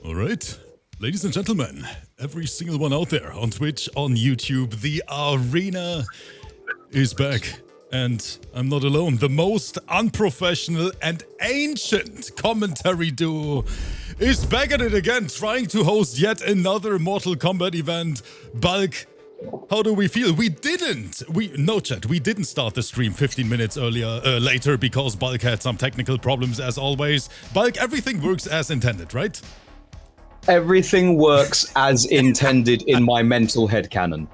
Alright, ladies and gentlemen, every single one out there on Twitch, on YouTube, the arena is back. And I'm not alone. The most unprofessional and ancient commentary duo is back at it again, trying to host yet another Mortal Kombat event. Bulk, how do we feel? We didn't start the stream 15 minutes later because Bulk had some technical problems as always. Bulk, everything works as intended, right? Everything works as intended in my mental headcanon,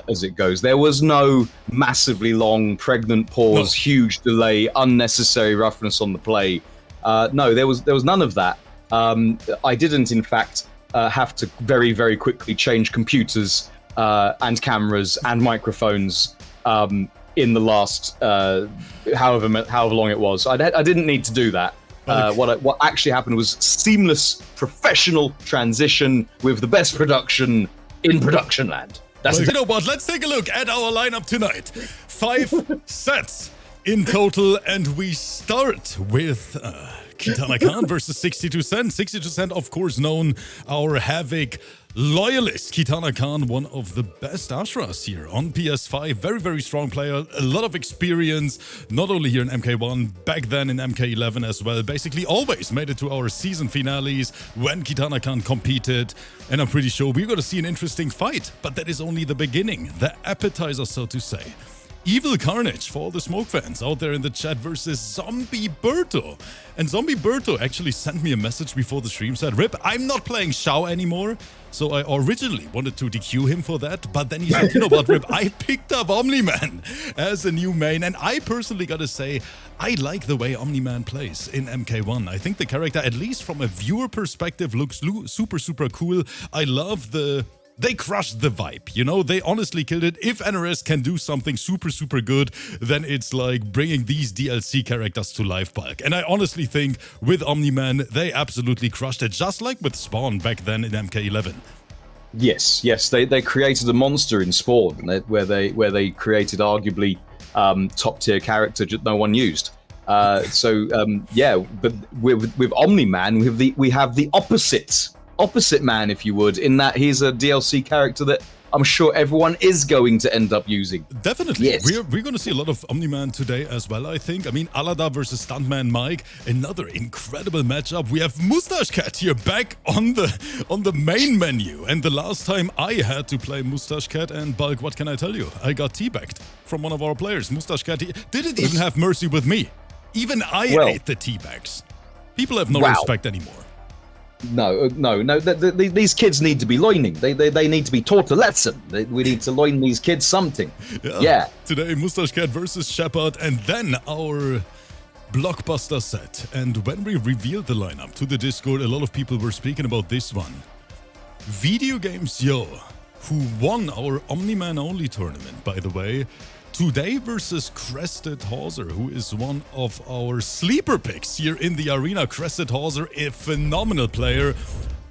as it goes. There was no massively long pregnant pause, huge delay, unnecessary roughness on the play. No, there was none of that. I didn't, in fact, have to very, very quickly change computers and cameras and microphones in the last however long it was. I didn't need to do that. What actually happened was seamless professional transition with the best production in production land. You know what? Let's take a look at our lineup tonight. 5 sets in total, and we start with KITANAKAHN versus 62 Cent. 62 Cent, of course, known our HAVIK loyalist. KITANAKAHN, one of the best ASHRAHs here on PS5. Very, very strong player. A lot of experience, not only here in MK1, back then in MK11 as well. Basically always made it to our season finales when KITANAKAHN competed. And I'm pretty sure we're going to see an interesting fight. But that is only the beginning, the appetizer, so to say. EVILCARNAGE, for all the smoke fans out there in the chat, versus ZOMBIEBERTO. And ZOMBIEBERTO actually sent me a message before the stream, said, "Rip, I'm not playing SHAO anymore." So I originally wanted to DQ him for that, but then he said, "You know what, Rip, I picked up OMNI-MAN as a new main." And I personally gotta say, I like the way OMNI-MAN plays in MK1. I think the character, at least from a viewer perspective, looks super, super cool. I love They crushed the vibe, you know, they honestly killed it. If NRS can do something super, super good, then it's like bringing these DLC characters to life, Bulk. And I honestly think with OMNI-MAN, they absolutely crushed it, just like with Spawn back then in MK11. Yes, they created a monster in Spawn, where they created arguably top tier character that no one used. Yeah, but with OMNI-MAN, we have the opposite man, if you would, in that he's a DLC character that I'm sure everyone is going to end up using. Definitely. Yes. We're going to see a lot of OMNI-MAN today as well, I think. I mean, ALADAR versus STUNTMANMIKE, another incredible matchup. We have MOUSTACHECAT here back on the main menu. And the last time I had to play MOUSTACHECAT, and Bulk, what can I tell you? I got teabagged from one of our players. MOUSTACHECAT didn't even have mercy with me. Even I ate the teabags. People have no respect anymore. No. These kids need to be loining. They need to be taught a lesson. We need to loin these kids something. Yeah. Today, MOUSTACHECAT versus SHPRD, and then our blockbuster set. And when we revealed the lineup to the Discord, a lot of people were speaking about this one. VIDEOGAMEZYO, who won our OMNI-MAN only tournament, by the way, today versus CRESTEDHAWSER, who is one of our sleeper picks here in the arena. CRESTEDHAWSER, a phenomenal player,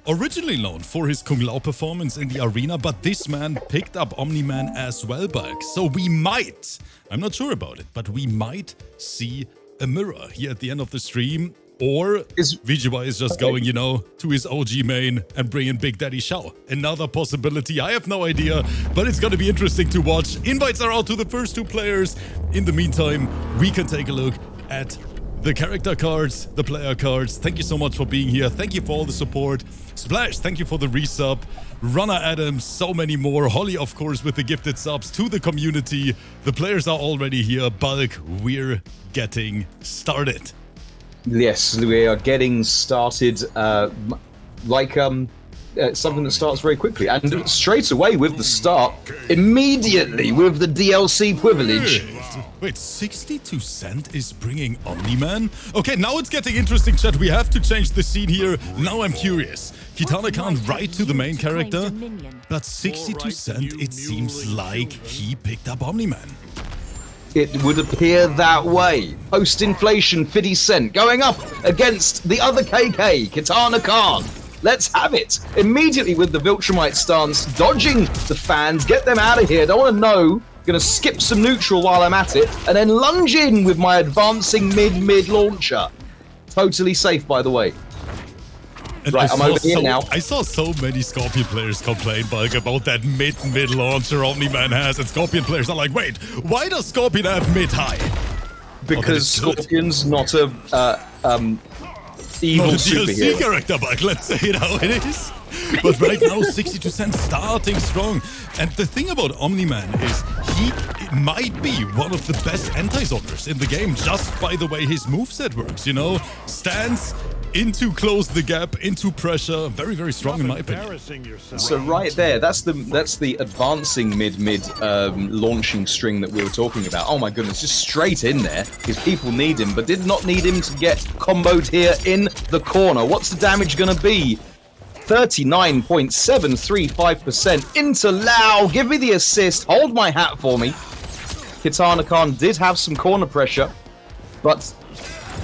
originally known for his Kung Lao performance in the arena, but this man picked up OMNI-MAN as well, Bulk. So we might, I'm not sure about it, but we might see a mirror here at the end of the stream. Or VGY is just going, you know, to his OG main and bringing Big Daddy SHAO. Another possibility. I have no idea, but it's going to be interesting to watch. Invites are out to the first 2 players. In the meantime, we can take a look at the character cards, the player cards. Thank you so much for being here. Thank you for all the support. Splash, thank you for the resub. Runner Adams, so many more. Holly, of course, with the gifted subs to the community. The players are already here. Bulk, we're getting started. Yes, we are getting started like something that starts very quickly. And straight away with the start, immediately with the DLC privilege. Wait, 62 Cent is bringing OMNI-MAN? Okay, now it's getting interesting, chat. We have to change the scene here. Now I'm curious. KITANAKAHN right to the main character, but 62 Cent, it seems like he picked up OMNI-MAN. It would appear that way. Post-inflation 50 Cent going up against the other KK, KITANAKAHN. Let's have it. Immediately with the Viltrumite stance, dodging the fans, get them out of here. Don't want to know. Gonna skip some neutral while I'm at it, and then lunge in with my advancing mid launcher. Totally safe, by the way. And right, I'm over here now. I saw so many Scorpion players complain about that mid launcher OMNI-MAN has, and Scorpion players are like, wait, why does Scorpion have mid-high? Because Scorpion's not a evil not a superhero. DLC character, but let's say it how it is. But right now, 62 starting strong. And the thing about OMNI-MAN is he might be one of the best anti-zombers in the game just by the way his moveset works, you know? Stands into close the gap, into pressure. Very, very strong in my opinion. So right there, that's the advancing mid launching string that we were talking about. Oh my goodness, just straight in there because people need him, but did not need him to get comboed here in the corner. What's the damage gonna be? 39.735% into Lau. Give me the assist. Hold my hat for me. KITANAKAHN did have some corner pressure, but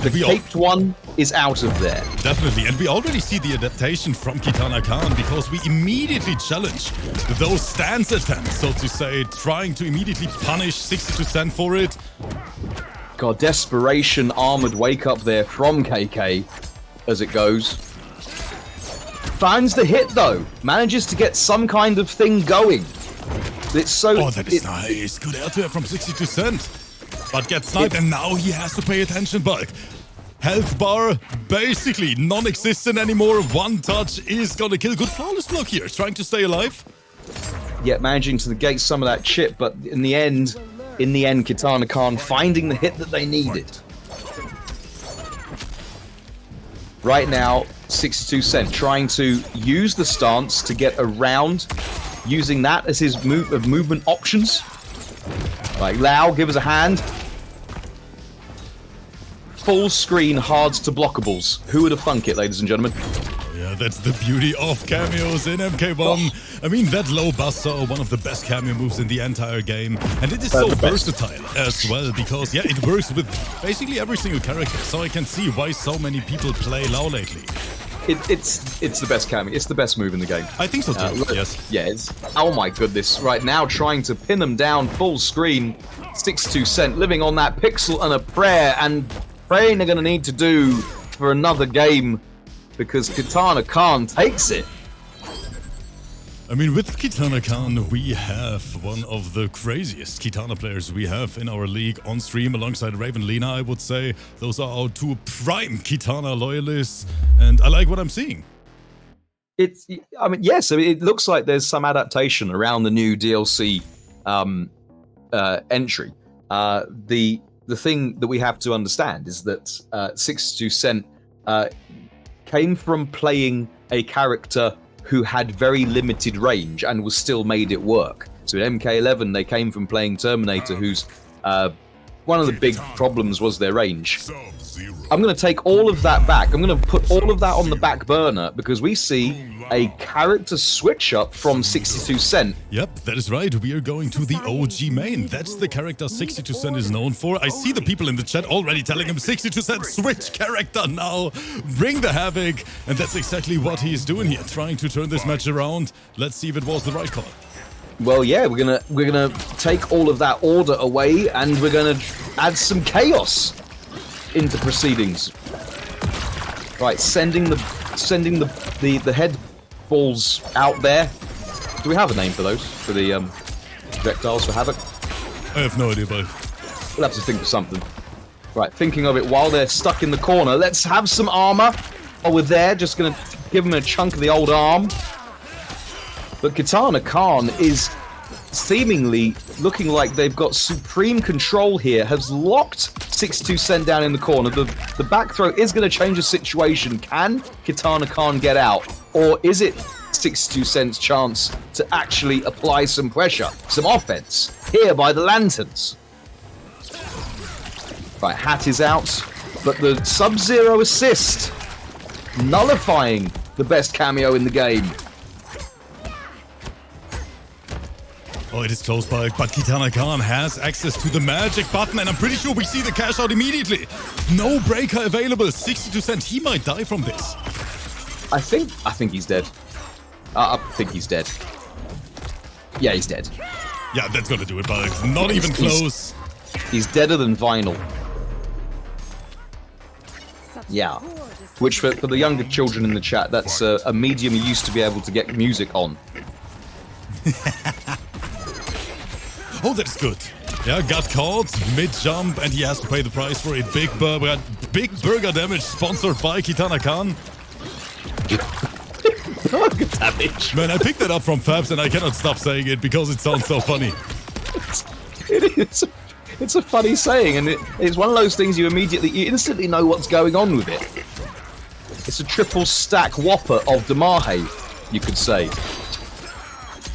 the caped one is out of there. Definitely, and we already see the adaptation from KITANAKAHN because we immediately challenge those stance attempts, so to say, trying to immediately punish 62 for it. God, desperation armored wake up there from KK as it goes. Finds the hit though, manages to get some kind of thing going. It's so. Oh, that is nice. Good air to it from 62 but gets sniped, and now he has to pay attention. But health bar basically non-existent anymore. One touch is gonna kill. Good flawless block here, trying to stay alive. Yeah, managing to negate some of that chip, but in the end, KITANAKAHN finding the hit that they needed. Right now, 62 trying to use the stance to get around, using that as his movement options. Like, Lau, give us a hand. Full screen hards to blockables. Who would have thunk it, ladies and gentlemen? Yeah, that's the beauty of cameos in MK1. I mean, that low buster, one of the best cameo moves in the entire game. And it is so versatile as well, because, yeah, it works with basically every single character. So I can see why so many people play Lau lately. It's the best cameo. It's the best move in the game. I think so too, yes. Yeah, it's... Oh my goodness. Right now, trying to pin them down full screen. 62 living on that pixel and a prayer. And praying they're going to need to do for another game, because KITANAKAHN takes it. I mean, with KITANAKAHN, we have one of the craziest Kitana players we have in our league on stream, alongside Raven Lena, I would say. Those are our two prime Kitana loyalists, and I like what I'm seeing. I mean, yes, it looks like there's some adaptation around the new DLC entry. The thing that we have to understand is that 62 came from playing a character who had very limited range and was still made it work. So in MK11, they came from playing Terminator, who's one of the big problems was their range. I'm going to take all of that back. I'm going to put all of that on the back burner because we see a character switch up from 62 Yep, that is right. We are going to the OG main. That's the character 62 is known for. I see the people in the chat already telling him 62 switch character now. Bring the Havik. And that's exactly what he's doing here, trying to turn this match around. Let's see if it was the right call. Well, yeah, we're gonna take all of that order away, and we're gonna add some chaos into proceedings. Right, sending the head balls out there. Do we have a name for those? For the projectiles for Havik? I have no idea, but we'll have to think of something. Right, thinking of it while they're stuck in the corner. Let's have some armor. While we're there, just gonna give them a chunk of the old arm. But KITANAKAHN is seemingly looking like they've got supreme control here, has locked 62 down in the corner. The back throw is going to change the situation. Can KITANAKAHN get out? Or is it 62 chance to actually apply some pressure, some offense, here by the lanterns? Right, hat is out, but the Sub-Zero assist, nullifying the best cameo in the game. Oh, it is close by, but KITANAKAHN has access to the magic button, and I'm pretty sure we see the cash out immediately. No breaker available. 62 he might die from this. I think he's dead. I think he's dead. Yeah, he's dead. Yeah, that's gonna do it, but not even close. He's deader than vinyl. Yeah. which for the younger children in the chat, that's a medium you used to be able to get music on. Oh, that's good. Yeah, got caught mid-jump, and he has to pay the price for it. Big burger damage sponsored by KITANAKAHN. Burger damage. Man, I picked that up from Fabs, and I cannot stop saying it because it sounds so funny. It is. It's a funny saying, and it's one of those things you instantly know what's going on with it. It's a triple stack whopper of Damahe, you could say.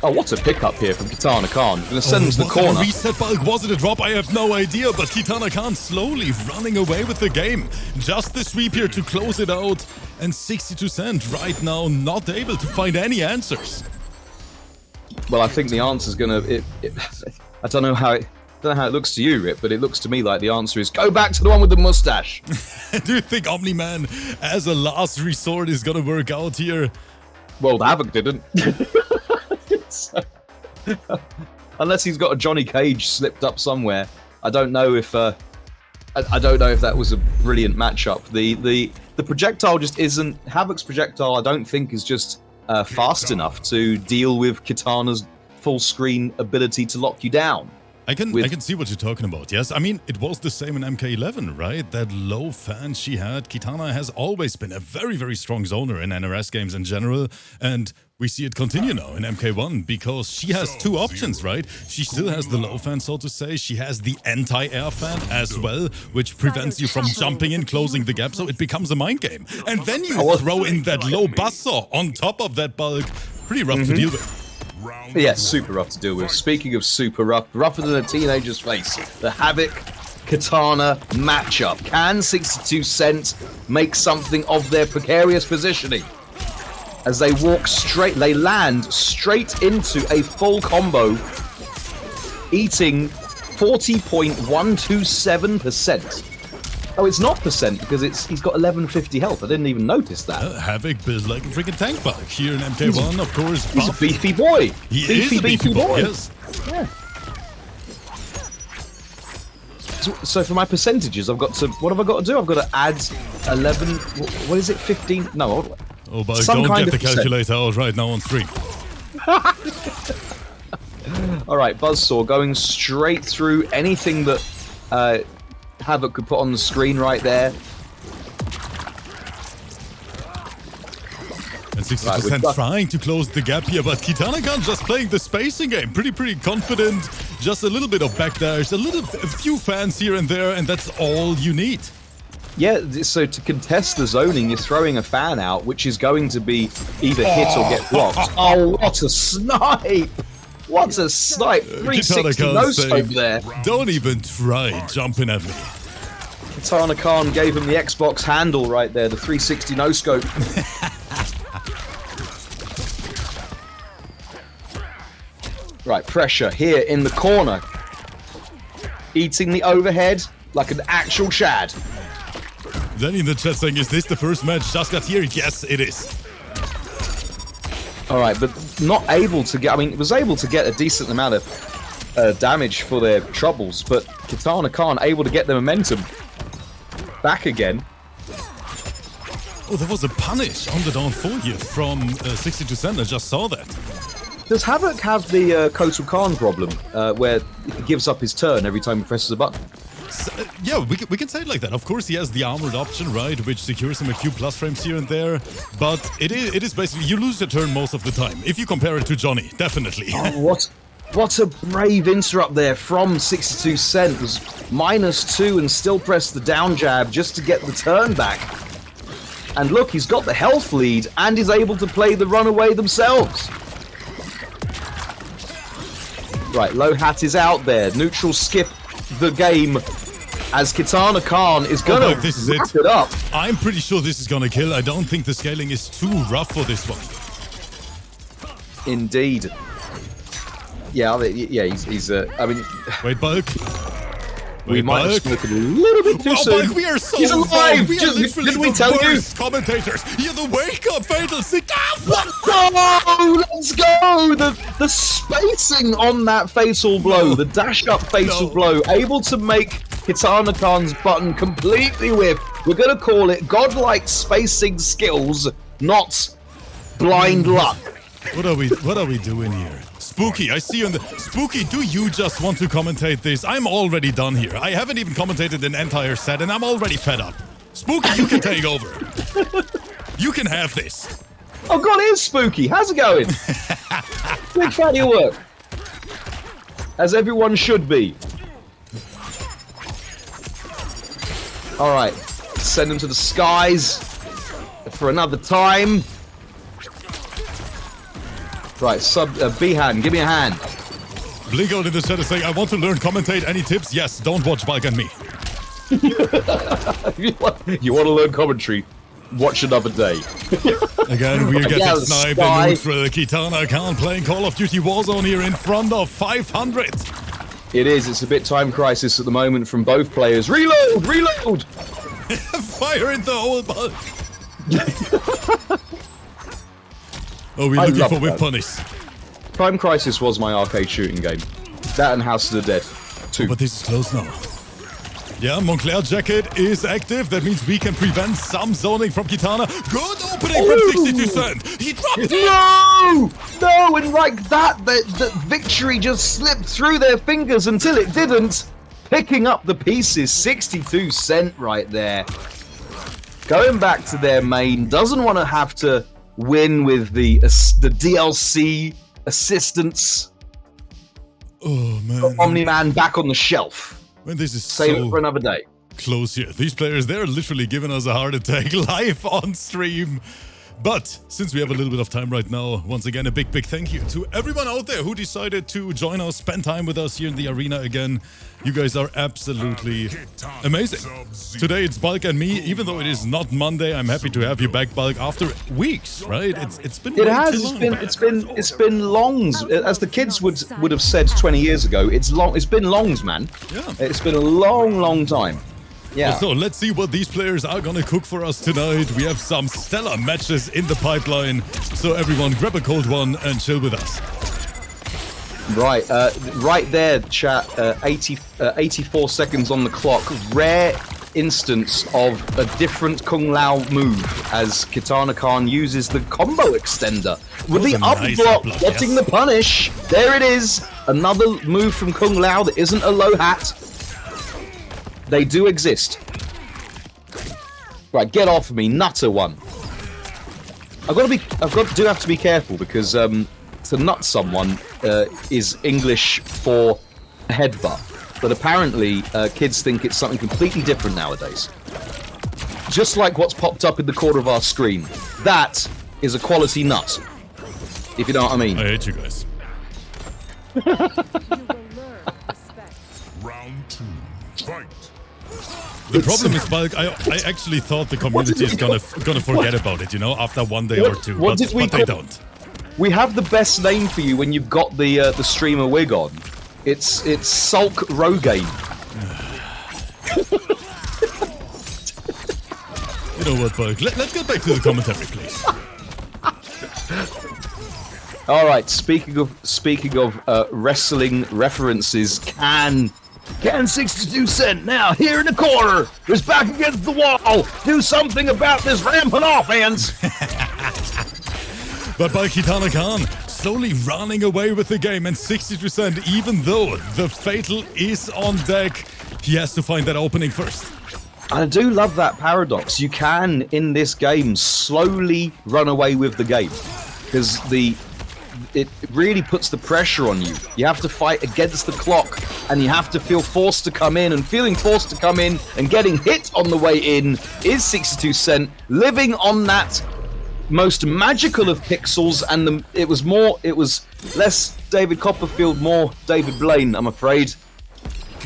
Oh, what a pickup here from KITANAKAHN. Gonna send him to the corner. Reset bulk, was it a drop? I have no idea, but KITANAKAHN slowly running away with the game. Just the sweep here to close it out, and 62 Cent right now not able to find any answers. Well, I think the answer's gonna... I don't know how it looks to you, Rip, but it looks to me like the answer is go back to the one with the mustache. Do you think OMNI-MAN as a last resort is gonna work out here? Well, the HAVIK didn't. Unless he's got a Johnny Cage slipped up somewhere. I don't know if I don't know if that was a brilliant matchup. The projectile just isn't... HAVIK's projectile, I don't think, is just fast enough to deal with Kitana's full screen ability to lock you down. I can see what you're talking about, yes. I mean, it was the same in MK11, right? That low fan she had. Kitana has always been a very, very strong zoner in NRS games in general, and we see it continue now in MK1 because she has two options, right? She still has the low fan, so to say. She has the anti-air fan as well, which prevents you from jumping in, closing the gap, so it becomes a mind game. And then you throw in that low buzzsaw on top of that bulk. Pretty rough to deal with. Yeah, super rough to deal with. Speaking of super rough, rougher than a teenager's face, the HAVIK Kitana matchup. Can 62 Cent make something of their precarious positioning? As they land straight into a full combo, eating 40.127%. Oh, it's not percent because he's got 1150 health. I didn't even notice that. HAVIK built like a freaking tank bulk here in MK1, of course. He's a beefy boy. He is a beefy boy. Yes. Yeah. So for my percentages, I've got to... What have I got to do? I've got to add 11... What is it? 15? No. Oh, but don't get the calculator out right now on stream. All right, Buzzsaw going straight through anything that... HAVIK could put on the screen right there. And 60% trying to close the gap here, but KITANAKAHN just playing the spacing game. Pretty confident. Just a little bit of backdash, a few fans here and there, and that's all you need. Yeah, so to contest the zoning, you're throwing a fan out, which is going to be either hit or get blocked. Oh, what a snipe! What a snipe! 360 no-scope there. Don't even try jumping at me. KITANAKAHN gave him the Xbox handle right there, the 360 no-scope. Right, pressure here in the corner. Eating the overhead like an actual shad. Then in the chat saying, is this the first match just got here? Yes, it is. Alright, but not able to get... I mean, it was able to get a decent amount of damage for their troubles, but KITANAKAHN able to get the momentum back again. Oh, there was a punish on the down 4 here from 62 Cent. I just saw that. Does HAVIK have the Kotal Khan problem, where he gives up his turn every time he presses a button? Yeah, we can say it like that. Of course, he has the armored option, right, which secures him a few plus frames here and there. But it is basically, you lose your turn most of the time, if you compare it to Johnny, definitely. Oh, what a brave interrupt there from 62 Cent. Was -2 and still pressed the down jab just to get the turn back. And look, he's got the health lead and is able to play the runaway themselves. Right, low hat is out there. Neutral skip the game as KITANAKAHN is gonna wrap it up. I'm pretty sure this is gonna kill. I don't think the scaling is too rough for this one. Indeed. Yeah, he's I mean... Wait, bulk. We might have spoken a little bit too soon. Bulk, we are so He's alive! We are literally did we tell you? Commentators. You're the wake-up fatal sick. No! Let's go! The spacing on that fatal blow, the dash-up fatal blow, able to make KITANAKAHN's button completely whiff. We're gonna call it godlike spacing skills, not blind luck. What are we doing here? Spooky, I see you in the... Spooky, do you just want to commentate this? I'm already done here. I haven't even commentated an entire set and I'm already fed up. Spooky, you can take over. You can have this. Oh god, it is Spooky. How's it going? Big fan of your work. As everyone should be. Alright, send them to the skies for another time. Right, B-hand, give me a hand. Blink out in the chat is saying, I want to learn commentate. Any tips? Yes, don't watch Bulk and me. You want to learn commentary? Watch another day. Again, we're getting sniped in neutral. KITANAKAHN playing Call of Duty Warzone here in front of 500. It is, it's a bit time crisis at the moment from both players. Reload! Reload! Fire in the whole Bulk. Oh, we're looking for whip punish. Time Crisis was my arcade shooting game. That and House of the Dead. 2. Oh, but this is close now. Yeah, Montclair Jacket is active. That means we can prevent some zoning from Kitana. Good opening from 62 Cent. He dropped it. No! No, and like that, the victory just slipped through their fingers until it didn't. Picking up the pieces, 62 Cent right there. Going back to their main, doesn't want to have to win with the DLC assistance. Oh man. OMNI-MAN back on the shelf. Man, this is Save it for another day. Close here. These players, they're literally giving us a heart attack live on stream. But since we have a little bit of time right now, once again, a big thank you to everyone out there who decided to join us, spend time with us here in the arena again. You guys are absolutely amazing. Today it's Bulk and me. Even though it is not Monday, I'm happy to have you back, Bulk, after weeks, right? It's been it has. It's been longs. As the kids would have said 20 years ago, it's been longs, man. Yeah. It's been a long time. Yeah. So let's see what these players are gonna cook for us tonight. We have some stellar matches in the pipeline. So everyone grab a cold one and chill with us. Right, right there, chat. 84 seconds on the clock. Rare instance of a different Kung Lao move as KITANAKAHN uses the combo extender with the up block, getting the punish. There it is. Another move from Kung Lao that isn't a low hat. They do exist. Right, get off of me, nutter one. Do have to be careful because to nut someone is English for headbutt, but apparently kids think it's something completely different nowadays. Just like what's popped up in the corner of our screen. That is a quality nut, if you know what I mean. I hate you guys. Round 2, fight. The problem is, Bulk, I actually thought the community is gonna forget about it, you know, after one day or two, but they don't. We have the best name for you when you've got the streamer wig on. It's Sulk Rogaine. You know what, Bulk? Let's get back to the commentary, please. All right. Speaking of wrestling references, can 62 Cent now here in the corner is back against the wall. Do something about this rampant offense. But by KITANAKAHN slowly running away with the game, and 60%, even though the Fatal is on deck, he has to find that opening first. I do love that paradox. You can, in this game, slowly run away with the game. Because it really puts the pressure on you. You have to fight against the clock, and you have to feel forced to come in, and feeling forced to come in and getting hit on the way in is 62 Cent, living on that most magical of pixels, and it was less David Copperfield, more David Blaine, I'm afraid,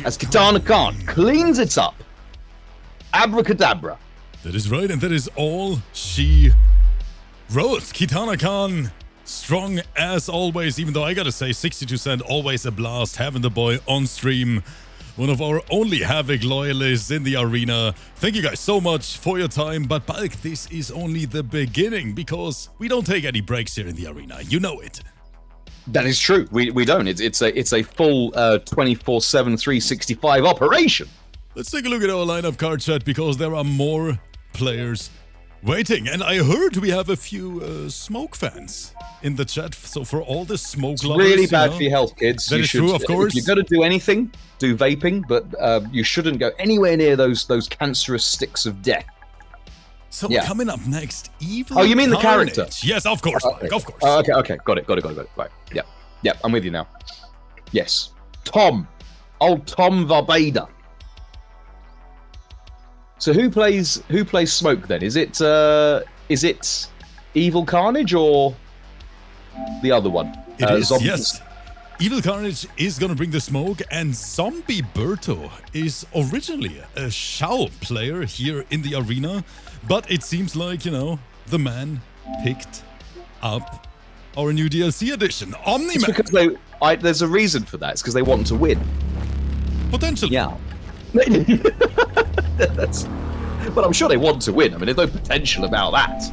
as KITANAKAHN cleans it up. Abracadabra. That is right, and that is all she wrote. KITANAKAHN, strong as always, even though I gotta say, 62 Cent, always a blast having the boy on stream. One of our only HAVIK loyalists in the arena. Thank you guys so much for your time, but Bulk, this is only the beginning, because we don't take any breaks here in the arena, you know it. That is true, we don't. It's a full 24/7, 365 operation. Let's take a look at our lineup card, chat, because there are more players waiting. And I heard we have a few smoke fans in the chat. So for all the smoke lovers, really bad for your health, kids. That is true, of course. If you're going to do anything, do vaping, but you shouldn't go anywhere near those cancerous sticks of death. So coming up next, Evil. Oh, you mean Carnage. the character? Yes, of course, Mike, of course. Okay, got it. Right, yeah, I'm with you now. Yes, Tom, old Tom Varbada. So who plays Smoke then? Is it Evil Carnage or the other one? It is, yes. Evil Carnage is gonna bring the smoke, and ZOMBIEBERTO is originally a SHAO player here in the arena, but it seems like, you know, the man picked up our new DLC edition, OMNIMAN. It's because there's a reason for that. It's because they want to win. Potentially. Yeah. But I'm sure they want to win. I mean, there's no potential about that.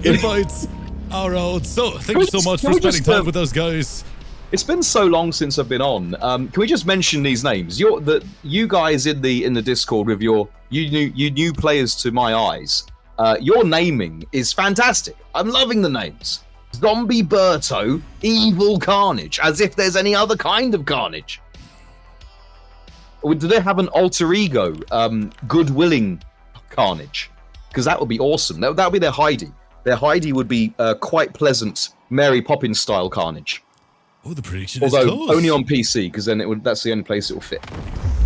Invites are out. So thank you so much for spending time with us, guys. It's been so long since I've been on. Can we just mention these names? You guys in the Discord with you new players to my eyes. Your naming is fantastic. I'm loving the names. ZOMBIEBERTO, Evil Carnage, as if there's any other kind of carnage. Or do they have an alter ego, good-willing Carnage? Because that would be awesome. That would be their Heidi. Their Heidi would be quite pleasant, Mary Poppins style Carnage. Oh, the prediction is close. Although only on PC, because then that's the only place it will fit.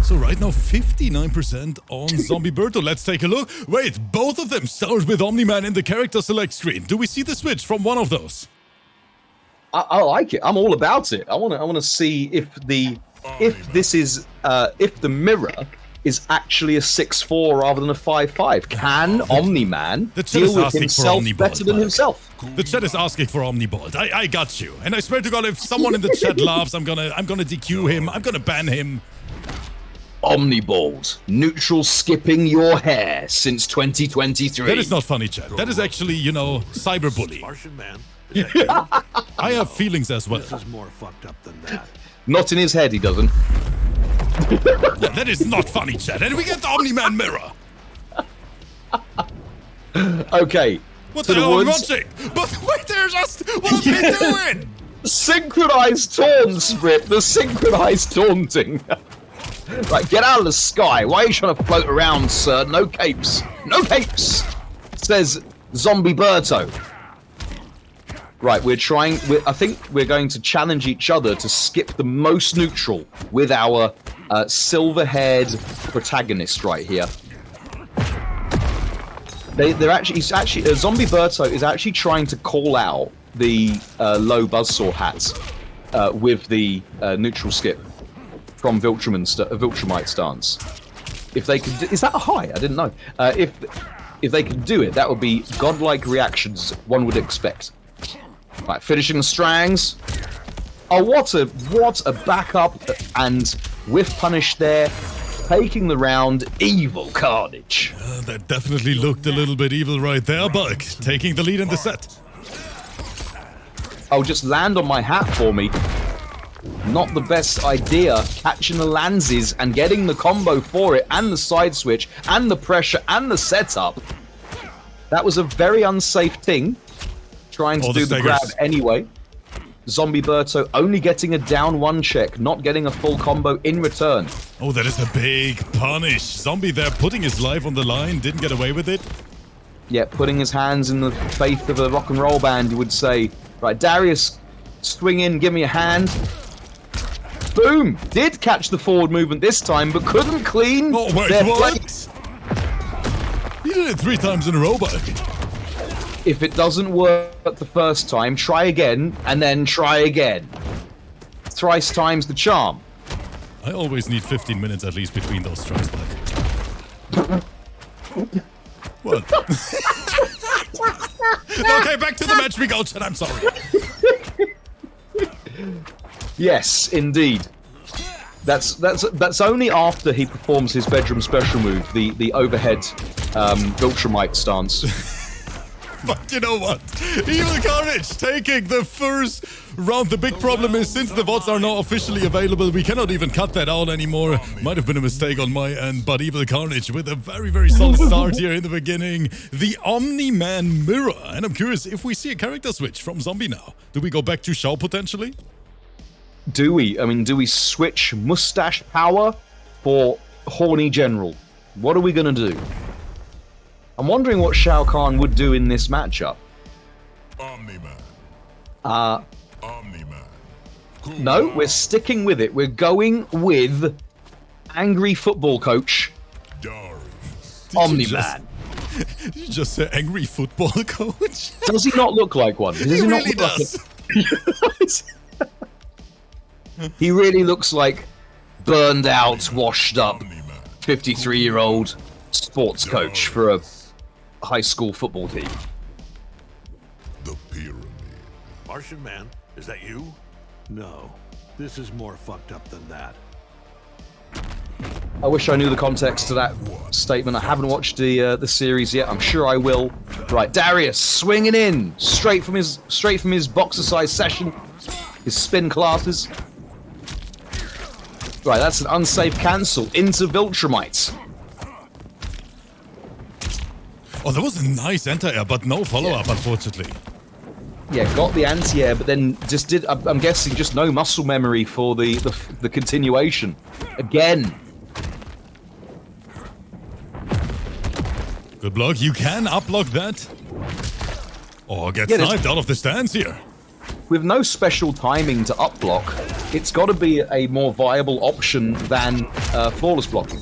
So right now, 59% on ZOMBIEBERTO. Let's take a look. Wait, both of them start with OMNIMAN in the character select screen. Do we see the switch from one of those? I like it. I'm all about it. I want to see if the mirror is actually a 6-4 rather than a 5-5. Can OMNIMAN deal with himself better than himself? The chat is asking for OmniBolt. I got you. And I swear to God, if someone in the chat laughs, I'm gonna DQ him. I'm gonna ban him. OmniBolt, neutral skipping your hair since 2023. That is not funny, chat. That is actually, you know, cyberbully. I have feelings as well. This is more fucked up than that. Not in his head, he doesn't. Yeah, that is not funny, chat. And we get the OMNIMAN mirror. Okay. What the hell are we watching? But wait, they're just... What are they doing? Synchronized taunt, Sprip. The synchronized taunting. Right, get out of the sky. Why are you trying to float around, sir? No capes. No capes, says ZOMBIEBERTO. Right, I think we're going to challenge each other to skip the most neutral with our silver-haired protagonist right here. ZOMBIEBERTO is actually trying to call out the low buzzsaw hats with the neutral skip from Viltrumite stance. If they could, is that a high? I didn't know. If they could do it, that would be godlike reactions one would expect. Right, finishing the strangs. Oh, what a backup and whiff punish there. Taking the round, Evil Carnage. That definitely looked a little bit evil right there, Buck. Taking the lead in the set. Oh, just land on my hat for me. Not the best idea. Catching the Lanzes and getting the combo for it, and the side switch, and the pressure, and the setup. That was a very unsafe thing. Trying to do the grab anyway. ZOMBIEBERTO only getting a down one check, not getting a full combo in return. Oh, that is a big punish. Zombie there putting his life on the line, didn't get away with it. Yeah, putting his hands in the faith of a rock and roll band, you would say. Right, Darius, swing in, give me a hand. Boom! Did catch the forward movement this time, but couldn't clean. Oh, wait, what? He did it 3 times in a row, Buck. If it doesn't work the first time, try again, and then try again. Thrice times the charm. I always need 15 minutes at least between those tries, Buck. What? Okay, back to the match we go, and I'm sorry. Yes, indeed. That's only after he performs his bedroom special move, the overhead Viltrumite stance. But you know what? Evil Carnage taking the first round. The big problem is, since the VODs are now officially available, we cannot even cut that out anymore. Might have been a mistake on my end, but Evil Carnage with a very, very solid start here in the beginning. The OMNI-MAN mirror. And I'm curious if we see a character switch from Zombie now. Do we go back to SHAO potentially? Do we? I mean, do we switch mustache power for horny general? What are we going to do? I'm wondering what Shao Kahn would do in this matchup. OMNIMAN. OMNIMAN. Cool. No, we're sticking with it. We're going with angry football coach, OMNI-MAN. Did you just say angry football coach? Does he not look like one? Does He not really look does. Like he really looks like burned out, washed up, 53-year-old sports coach for a high school football team. The pyramid. Martian Man, is that you? No, this is more fucked up than that. I wish I knew the context to that statement. I haven't watched the series yet. I'm sure I will. Right, Darius swinging in straight from his boxercise session, his spin classes. Right, that's an unsafe cancel into Viltrumites. Oh, that was a nice anti-air, but no follow-up, unfortunately. Yeah, got the anti-air, but then just did. I'm guessing just no muscle memory for the continuation. Again. Good block. You can up-block that. Oh, get sniped out of the stance here. With no special timing to up-block, it's got to be a more viable option than flawless blocking.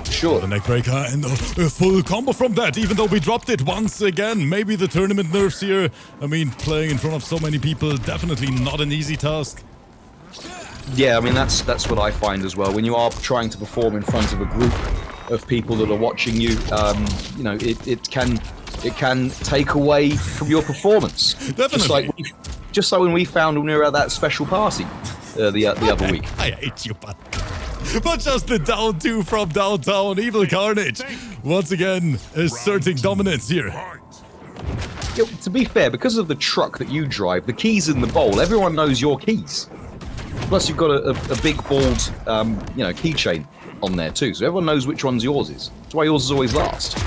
Sure. The neckbreaker and a full combo from that, even though we dropped it once again. Maybe the tournament nerves here. I mean, playing in front of so many people, definitely not an easy task. Yeah, I mean, that's what I find as well. When you are trying to perform in front of a group of people that are watching you, you know, it can take away from your performance. Definitely. Just like when we found when we were at that special party the other week. I hate you, but just the down two from downtown. Evil Carnage once again asserting dominance here. Yeah, to be fair, because of the truck that you drive, the keys in the bowl, everyone knows your keys. Plus, you've got a big bald, you know, keychain on there too, so everyone knows which one's yours is. That's why yours is always last.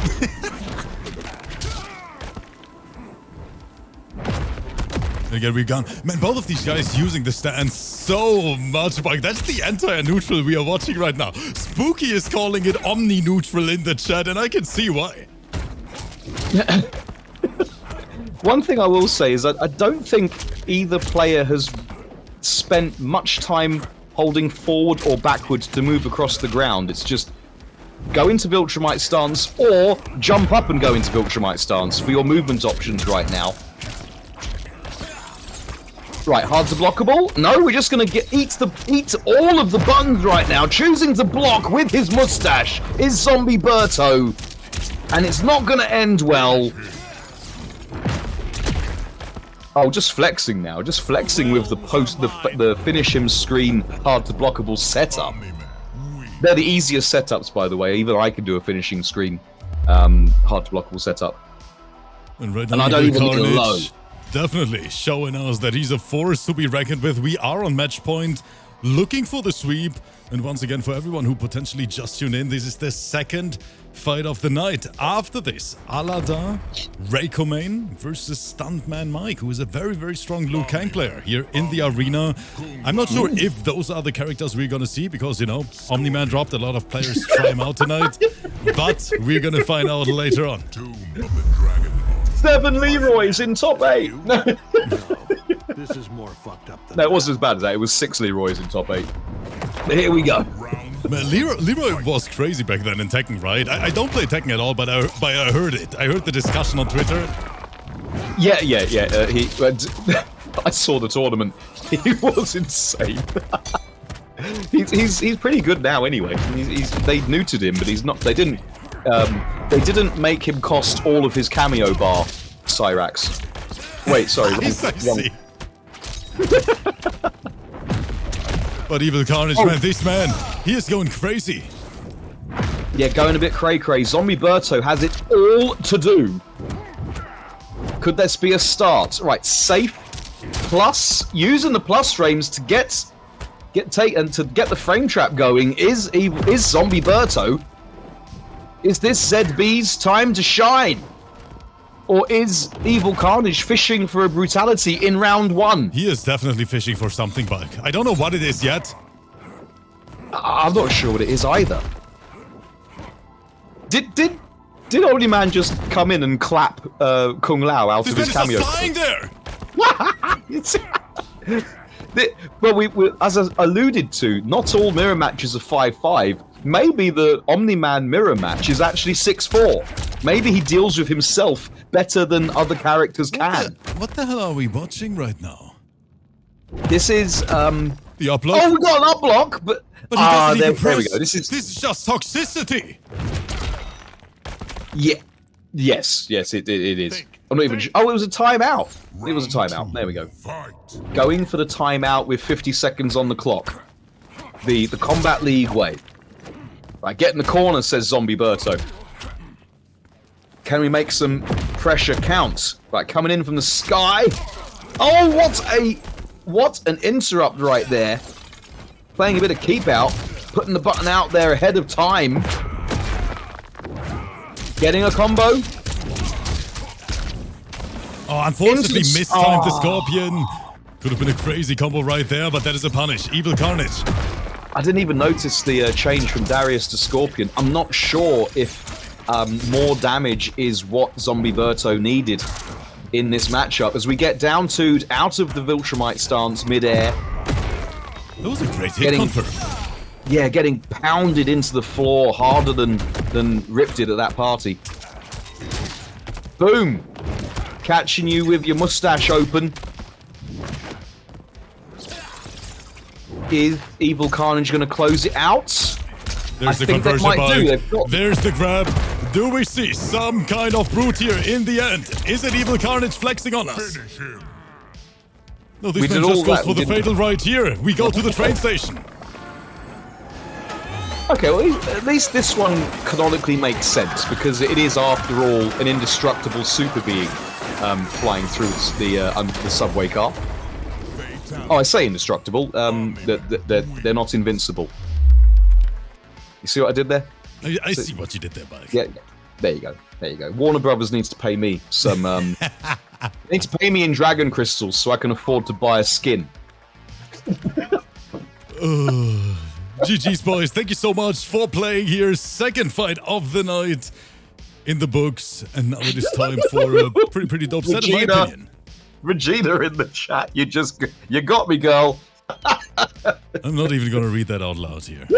Again, we've gone. Man, both of these guys using the stance so much. Like, that's the anti-neutral we are watching right now. Spooky is calling it omni-neutral in the chat, and I can see why. One thing I will say is I don't think either player has spent much time holding forward or backwards to move across the ground. It's just go into Viltrumite stance or jump up and go into Viltrumite stance for your movement options right now. Right, hard to blockable? No, we're just gonna eat all of the buns right now. Choosing to block with his mustache is Zombieberto, and it's not gonna end well. Oh, just flexing now. Just flexing with the finish him screen hard to blockable setup. They're the easiest setups, by the way. Even I can do a finishing screen hard to blockable setup. And I don't even need a low. Definitely showing us that he's a force to be reckoned with. We are on match point, looking for the sweep. And once again, for everyone who potentially just tuned in, this is the second fight of the night. After this, ALADAR, Reikomain versus STUNTMANMIKE, who is a very, very strong Liu Kang player here in the arena. I'm not sure if those are the characters we're going to see, because, you know, OMNI-MAN dropped a lot of players to try him out tonight. But we're going to find out later on. Tomb of the Dragon. 7 Leroys in top 8. No, This is more fucked up than no, it wasn't as bad as that. It was 6 Leroys in top 8. Here we go. Man, Leroy was crazy back then in Tekken, right? I don't play Tekken at all, but I heard it. I heard the discussion on Twitter. Yeah. I saw the tournament. He was insane. he's pretty good now anyway. They neutered him, but he's not. They didn't make him cost all of his cameo bar, Cyrax. Wait, sorry. I see. But Evil Carnage, man, this man, he is going crazy. Yeah, going a bit cray-cray. Zombieberto has it all to do Could this be a start? Right, safe plus using the plus frames to get the frame trap going is ZOMBIEBERTO. Is this ZB's time to shine? Or is EVILCARNAGE fishing for a brutality in round 1? He is definitely fishing for something, but I don't know what it is yet. I'm not sure what it is either. Did OMNIMAN just come in and clap Kung Lao out of his cameo? Just flying there! Well, as I alluded to, not all mirror matches are 5-5. Maybe the OMNIMAN mirror match is actually 6-4. Maybe he deals with himself better than other characters can. What the hell are we watching right now? This is the upload. Oh, we got an uplock, but he doesn't even there press. we go. This is just toxicity. Yeah. Yes, it is. I'm not even. Oh, it was a timeout. It was a timeout. There we go. Fight. Going for the timeout with 50 seconds on the clock. The Kombat League way. Right, get in the corner, says ZOMBIEBERTO. Can we make some pressure count? Right, coming in from the sky. Oh, what an interrupt right there. Playing a bit of keep out, putting the button out there ahead of time. Getting a combo. Oh, unfortunately, mistimed the Scorpion. Could have been a crazy combo right there, but that is a punish. EVILCARNAGE. I didn't even notice the change from Darius to Scorpion. I'm not sure if more damage is what ZOMBIEBERTO needed in this matchup. As we get down to out of the Viltrumite stance mid-air. That was a great hit confirm. Yeah, getting pounded into the floor harder than Rip did at that party. Boom! Catching you with your mustache open. Is EVILCARNAGE going to close it out? There's the conversion bug. There's the grab. Do we see some kind of brute here in the end? Is it EVILCARNAGE flexing on us? Finish him. No, this man just goes for the fatal right here. We go to the train station. Okay, well, at least this one canonically makes sense, because it is, after all, an indestructible super being flying through the subway car. Oh, I say indestructible. They're not invincible. You see what I did there? I see what you did there, Mike. Yeah, there you go. There you go. Warner Brothers needs to pay me some. Needs to pay me in dragon crystals so I can afford to buy a skin. GG's, boys. Thank you so much for playing here. Second fight of the night in the books, and now it is time for a pretty dope set, in my opinion. Regina in the chat. You got me, girl. I'm not even gonna read that out loud here.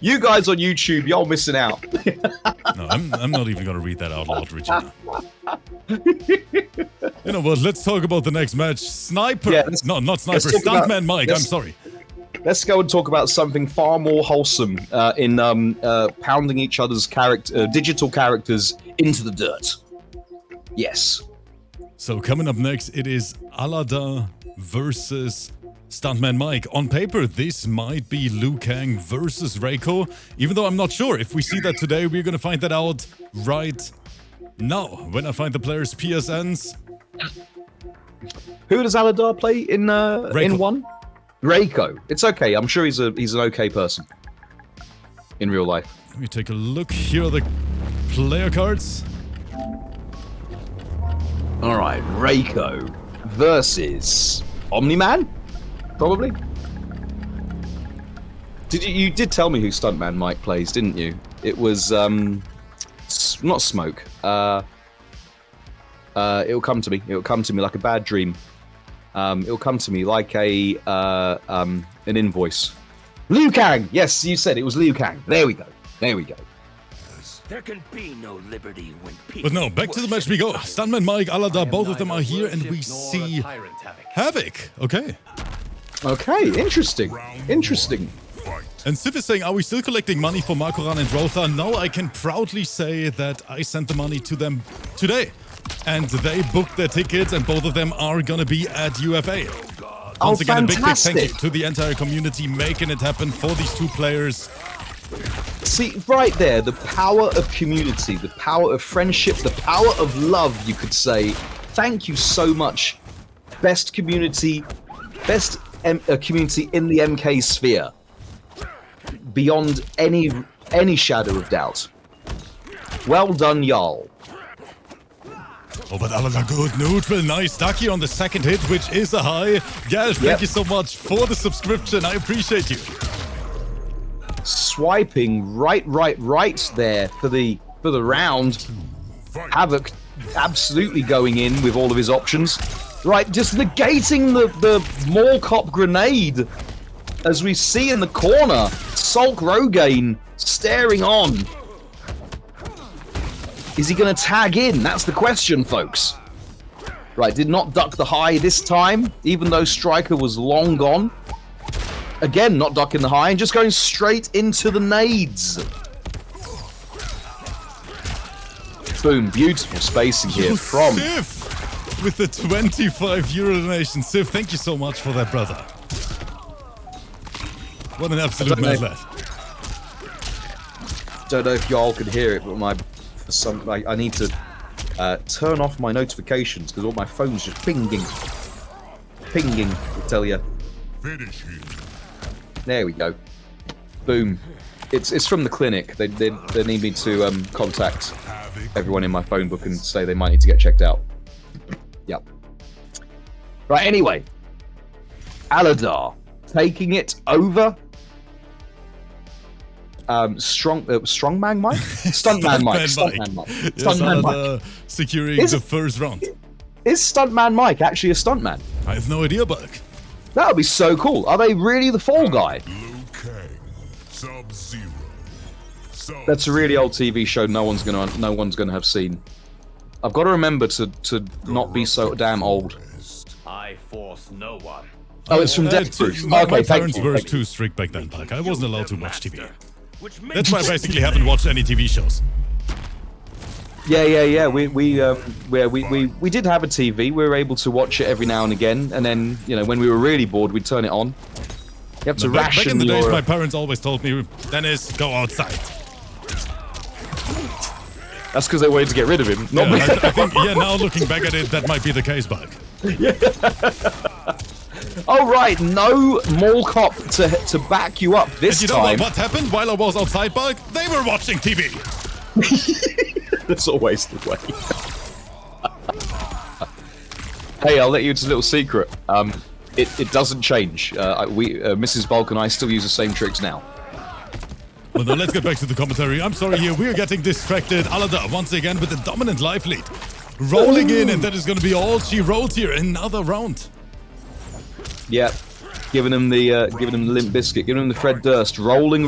You guys on YouTube, y'all missing out. No, I'm not even gonna read that out loud, Regina. You know what? Let's talk about the next match. Sniper. Yeah, no, not Sniper. Stuntman Mike. I'm sorry. Let's go and talk about something far more wholesome in pounding each other's digital characters into the dirt. Yes. So coming up next, it is ALADAR versus Stuntman Mike. On paper, this might be Liu Kang versus Reiko, even though I'm not sure. If we see that today, we're gonna find that out right now when I find the players' PSNs. Who does ALADAR play in one? Reiko. It's okay. I'm sure he's an okay person in real life. Let me take a look. Here are the player cards. All right, Reiko versus OMNI-MAN, probably. You did tell me who Stuntman Mike plays, didn't you? It was not Smoke. It'll come to me. It'll come to me like a bad dream. It'll come to me like an invoice. Liu Kang. Yes, you said it was Liu Kang. There we go. There we go. There can be no liberty when people. But no, back to the match we go. Stuntman Mike, ALADAR, both of them are here, and we see HAVIK. Okay. Okay, interesting. Interesting. And Sif is saying, are we still collecting money for Makoran and Rotha? No, I can proudly say that I sent the money to them today. And they booked their tickets, and both of them are gonna be at UFA. Once again, a big thank you to the entire community making it happen for these two players. See, right there, the power of community, the power of friendship, the power of love, you could say. Thank you so much. Best community community in the MK sphere. Beyond any shadow of doubt. Well done, y'all. Oh, but Aladar, good neutral, nice ducky on the second hit, which is a high. Gal, thank you so much for the subscription. I appreciate you. Swiping right there for the round. HAVIK absolutely going in with all of his options. Right, just negating the Mall Cop grenade. As we see in the corner, Sulk Rogaine staring on. Is he going to tag in? That's the question, folks. Right, did not duck the high this time, even though Striker was long gone. Again, not ducking the high and just going straight into the nades. Boom, beautiful spacing here from... Sif with the 25 euro donation. Sif, thank you so much for that, brother. What an absolute mad lad. Don't know if y'all could hear it, but I need to turn off my notifications because all my phone's just pinging. Pinging, I tell you. Finish him. There we go. Boom. It's from the clinic. They need me to contact everyone in my phone book and say they might need to get checked out. Yep. Right, anyway. Aladar taking it over. Strongman Mike? Stuntman Mike. Stuntman Mike. Stuntman Mike. Securing the first round. Is Stuntman Mike actually a stuntman? I have no idea, Buck. That would be so cool. Are they really the Fall Guy? Liu Kang. Sub-Zero. That's a really old TV show no one's gonna have seen. I've got to remember to not be so damn old. I force no one. Oh, it's from Death Proof. My Okay, thank parents you. were too strict back then, Buck. I wasn't allowed to watch TV. That's why I basically haven't watched any TV shows. Yeah. We did have a TV. We were able to watch it every now and again, and then when we were really bored, we'd turn it on. You have to ration back in the days, your... my parents always told me, Dennis, go outside. That's because they wanted to get rid of him. Not Yeah, I think, now looking back at it, that might be the case, Buck. Oh right, no mall cop to back you up this And you know time. what happened while I was outside, Buck? They were watching TV. That's always the way. Hey, I'll let you into a little secret. It doesn't change. Mrs. Bulk and I still use the same tricks now. Well, now let's get back to the commentary. I'm sorry here, we're getting distracted. Aladar once again with a dominant life lead. Rolling in, and that is going to be all she wrote here. Another round. Yeah, giving him the Limp Biscuit, giving him the Fred Durst, rolling.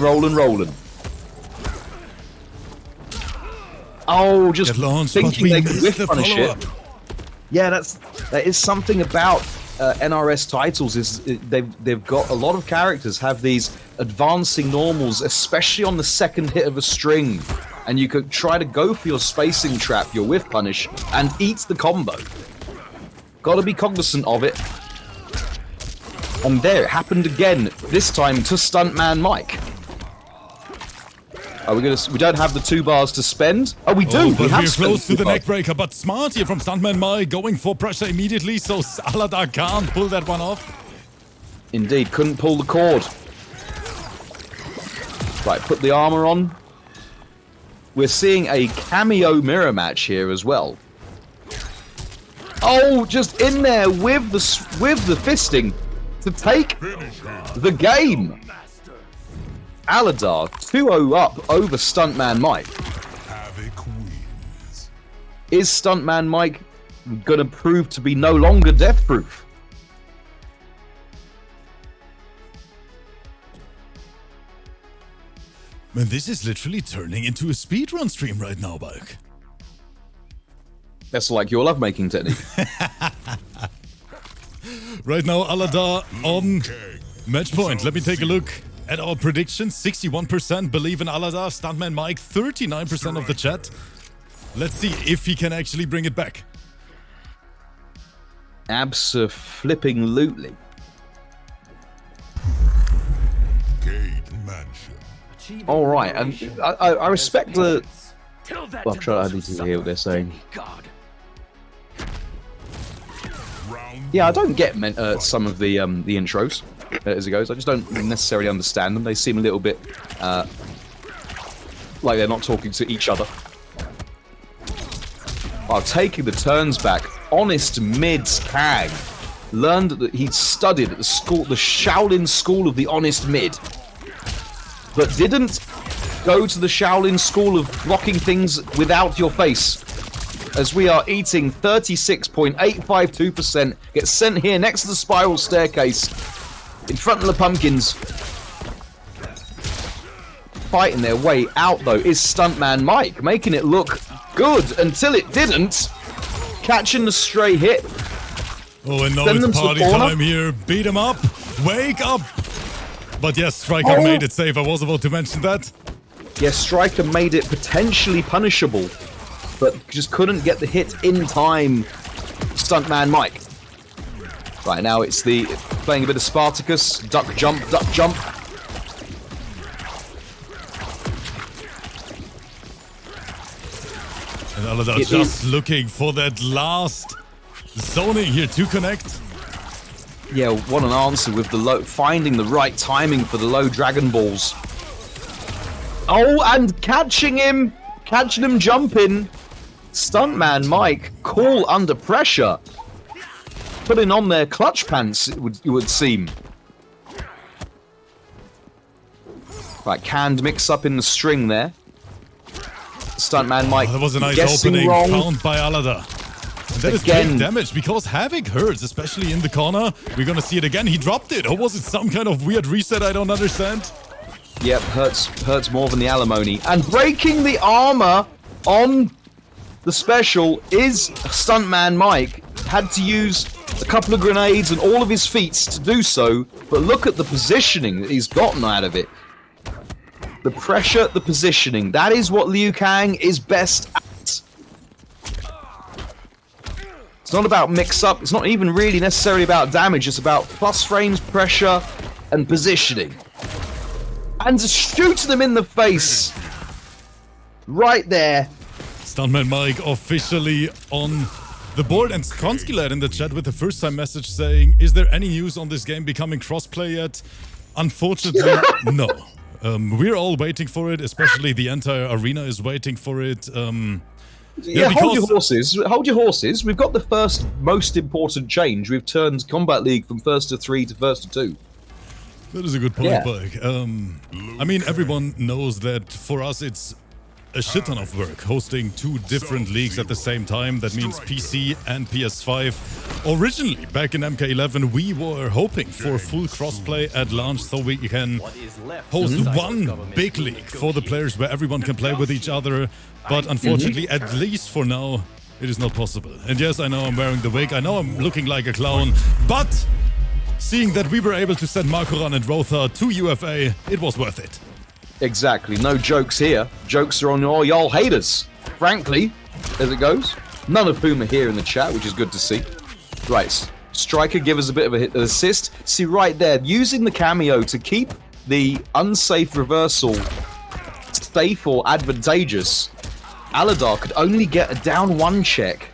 Oh, just thinking they could whiff punish it. Yeah, that is something about NRS titles. Is they've got a lot of characters have these advancing normals, especially on the second hit of a string, and you could try to go for your spacing trap, your whiff punish, and eat the combo. Got to be cognizant of it. And there, it happened again. This time to Stuntman Mike. Are we don't have the 2 bars to spend. Oh, we do. But we're close to the neck breaker. But smart here from Stuntman Mike, going for pressure immediately, so Aladar can't pull that one off. Indeed, couldn't pull the cord. Right, put the armor on. We're seeing a cameo mirror match here as well. Oh, just in there with the fisting to take the game. Aladar 2-0 up over Stuntman Mike. HAVIK wins. Is Stuntman Mike gonna prove to be no longer death proof? Man, this is literally turning into a speedrun stream right now, Buck. That's like your lovemaking technique. Right now, Aladar on match point. Let me take a look at our predictions. 61% believe in Aladar. Stuntman Mike, 39% of the chat. Let's see if he can actually bring it back. Abso-flipping-lutely. Gate Mansion. All right, and I respect the. Tell that Well, I'm trying those to who hear what they're suffer, saying. God. Yeah, I don't get some of the intros as it goes. I just don't necessarily understand them. They seem a little bit like they're not talking to each other. While taking the turns back, Honest Mid's Kang learned that he'd studied at the Shaolin School of the Honest Mid, but didn't go to the Shaolin School of blocking things without your face. As we are eating 36.852%, get sent here next to the spiral staircase, in front of the pumpkins. Fighting their way out, though, is Stuntman Mike, making it look good until it didn't. Catching the stray hit. Oh, and now Send them it's to the party corner. time here. Beat him up. Wake up. But yes, Striker made it safe. I was about to mention that. Yes, Striker made it potentially punishable, but just couldn't get the hit in time. Stuntman Mike. Right, now it's playing a bit of Spartacus. Duck jump, duck jump. And ALADAR just looking for that last zoning here to connect. Yeah, what an answer with the finding the right timing for the low Dragon Balls. Oh, and catching him jumping. Stuntman Mike, cool under pressure. Putting on their clutch pants, it would seem. Right, canned mix up in the string there. Stuntman Mike. Oh, that was a nice opening found by ALADAR. And that is big damage because HAVIK hurts, especially in the corner. We're gonna see it again. He dropped it. Or was it some kind of weird reset? I don't understand. Yep, hurts more than the alimony. And breaking the armor on the special is Stuntman Mike. Had to use a couple of grenades and all of his feats to do so. But look at the positioning that he's gotten out of it. The pressure, the positioning. That is what Liu Kang is best at. It's not about mix-up. It's not even really necessarily about damage. It's about plus frames, pressure, and positioning. And to shoot them in the face. Right there. Stuntman Mike officially on the board. And Skonsky lad in the chat with the first time message saying, is there any news on this game becoming crossplay yet? Unfortunately, no. We're all waiting for it, especially the entire arena is waiting for it. Yeah, hold your horses. Hold your horses. We've got the first most important change. We've turned Combat League from first to 3 to first to 2. That is a good point, Mike. I mean, everyone knows that for us it's a shit ton of work hosting 2 different leagues at the same time. That means PC and PS5. Originally, back in MK11, we were hoping for full crossplay at launch so we can host one big league for the players where everyone can play with each other. But unfortunately, at least for now, it is not possible. And yes, I know I'm wearing the wig. I know I'm looking like a clown. But seeing that we were able to send Makoran and Rotha to UFA, it was worth it. Exactly. No jokes here. Jokes are on all y'all haters. Frankly, as it goes. None of whom are here in the chat, which is good to see. Right. Striker give us a bit of an assist. See right there, using the cameo to keep the unsafe reversal safe or advantageous. ALADAR could only get a down 1 check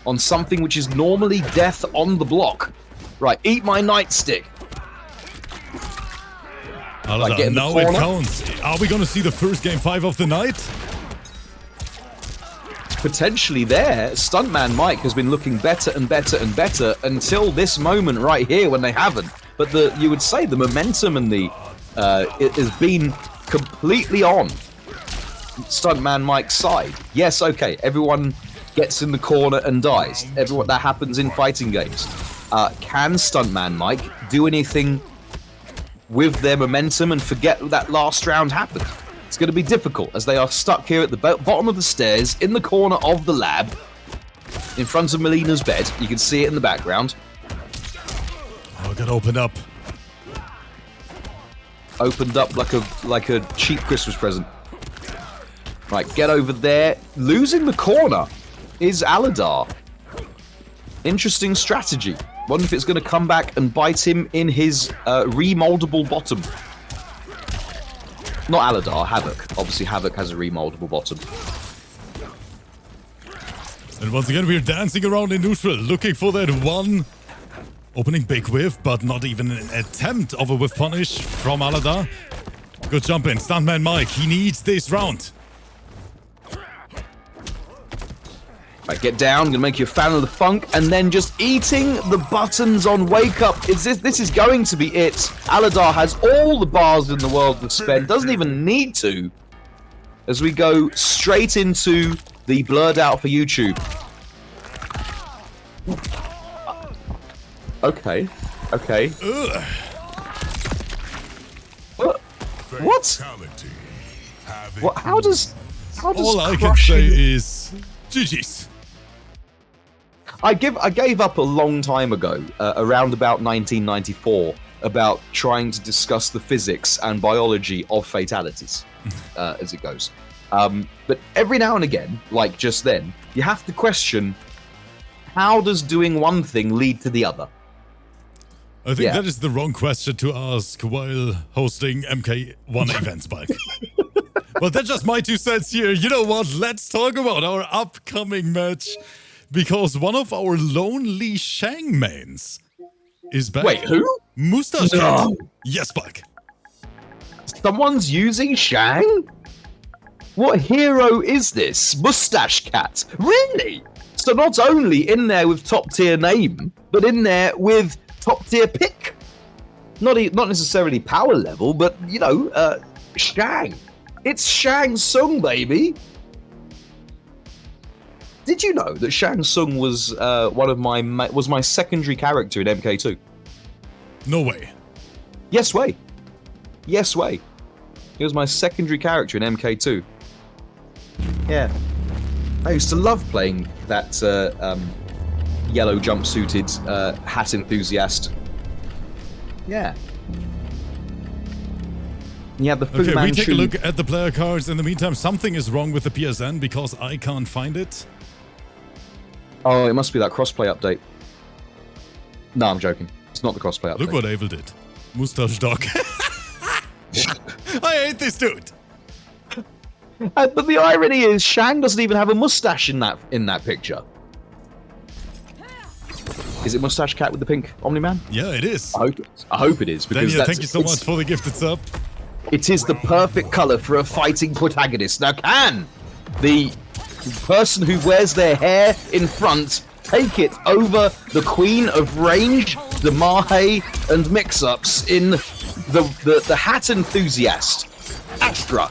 on something which is normally death on the block. Right, eat my nightstick. ALADAR, now it counts. Are we going to see the first game 5 of the night? Potentially there. Stuntman Mike has been looking better and better and better until this moment right here when they haven't. But you would say the momentum and it has been completely on Stuntman Mike's side. Yes, okay, everyone gets in the corner and dies. That happens in fighting games. Can Stuntman Mike do anything with their momentum and forget that last round happened? It's going to be difficult as they are stuck here at the bottom of the stairs in the corner of the lab in front of Melina's bed. You can see it in the background. Oh, it got opened up. Opened up like a cheap Christmas present. Right, get over there. Losing the corner is ALADAR. Interesting strategy. Wonder if it's going to come back and bite him in his remoldable bottom. Not Aladar, HAVIK. Obviously, HAVIK has a remoldable bottom. And once again, we're dancing around in neutral, looking for that one opening big whiff, but not even an attempt of a whiff punish from Aladar. Good jump in, STUNTMANMIKE. He needs this round. Right, get down. Gonna make you a fan of the funk, and then just eating the buttons on wake up. This is going to be it. Aladar has all the bars in the world to spend. Doesn't even need to. As we go straight into the blurred out for YouTube. Okay. Okay. What? Fatality. Havoc What? How does All I can crushing- say is GG's. I gave up a long time ago, around about 1994, about trying to discuss the physics and biology of fatalities, as it goes. But every now and again, like just then, you have to question, how does doing one thing lead to the other? I think that is the wrong question to ask while hosting MK1 events, Mike. But that's just my 2 cents here. You know what? Let's talk about our upcoming match. Because one of our lonely Shang mains is back. Wait, who? MOUSTACHECAT. No. Yes, Mike. Someone's using Shang? What hero is this? MOUSTACHECAT? Really? So not only in there with top tier name, but in there with top tier pick. Not necessarily power level, but you know, Shang. It's Shang Tsung, baby. Did you know that Shang Tsung was was my secondary character in MK2? No way. Yes way. Yes way. He was my secondary character in MK2. Yeah. I used to love playing that yellow jumpsuited hat enthusiast. Yeah. Yeah, the Fu Okay, we take Manchu- a look at the player cards. In the meantime, something is wrong with the PSN because I can't find it. Oh, it must be that crossplay update. No, I'm joking. It's not the crossplay update. Look what Abel did. Moustache dog. I hate this dude. But the irony is, Shang doesn't even have a mustache in that picture. Is it MOUSTACHECAT with the pink OMNI-MAN? Yeah, it is. I hope it is, because Daniel, thank you so much for the gifted sub. It is the perfect color for a fighting protagonist. Now, can the person who wears their hair in front take it over the queen of range, the Mahe and mix-ups in the hat enthusiast, ASHRAH?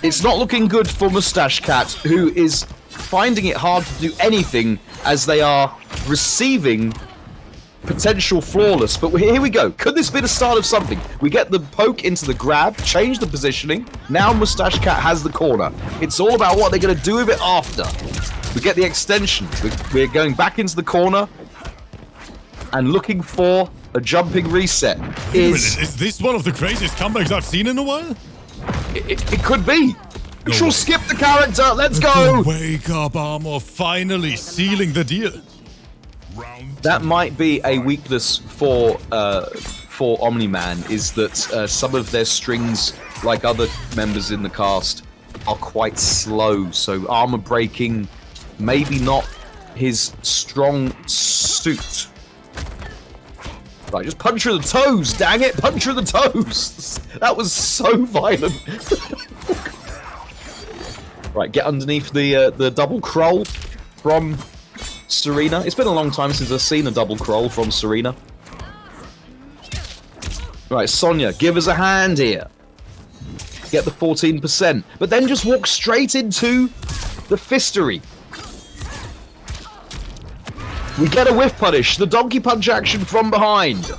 It's not looking good for MOUSTACHECAT, who is finding it hard to do anything as they are receiving potential flawless. But here we go. Could this be the start of something? We get the poke into the grab, change the positioning. Now MOUSTACHECAT has the corner. It's all about what they're going to do with it after. We get the extension. We're going back into the corner and looking for a jumping reset. Is this one of the craziest comebacks I've seen in a while? It could be. No She'll way. skip the character. Let's go. The wake up armor finally sealing the deal. round That might be a weakness for OMNI-MAN, is that some of their strings, like other members in the cast, are quite slow. So armor breaking, maybe not his strong suit. Right, just punch her in the toes, dang it! Punch her in the toes! That was so violent. Right, get underneath the double crawl from Serena. It's been a long time since I've seen a double crawl from Serena. Right, Sonya, give us a hand here. Get the 14%. But then just walk straight into the fistery. We get a whiff punish. The donkey punch action from behind.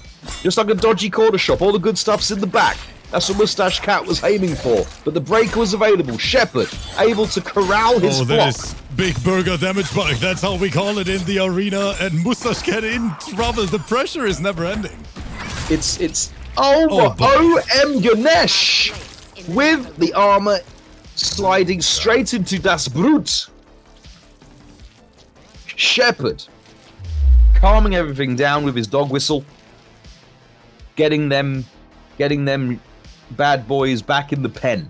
Just like a dodgy corner shop. All the good stuff's in the back. That's what MOUSTACHECAT was aiming for. But the breaker was available. SHPRD able to corral his Oh, flock. that is big burger damage bug. That's how we call it in the arena. And MOUSTACHECAT in trouble. The pressure is never ending. It's Oh, boy. OM Ganesh with the armor sliding straight into Das Brut. SHPRD calming everything down with his dog whistle, getting them getting them bad boys back in the pen.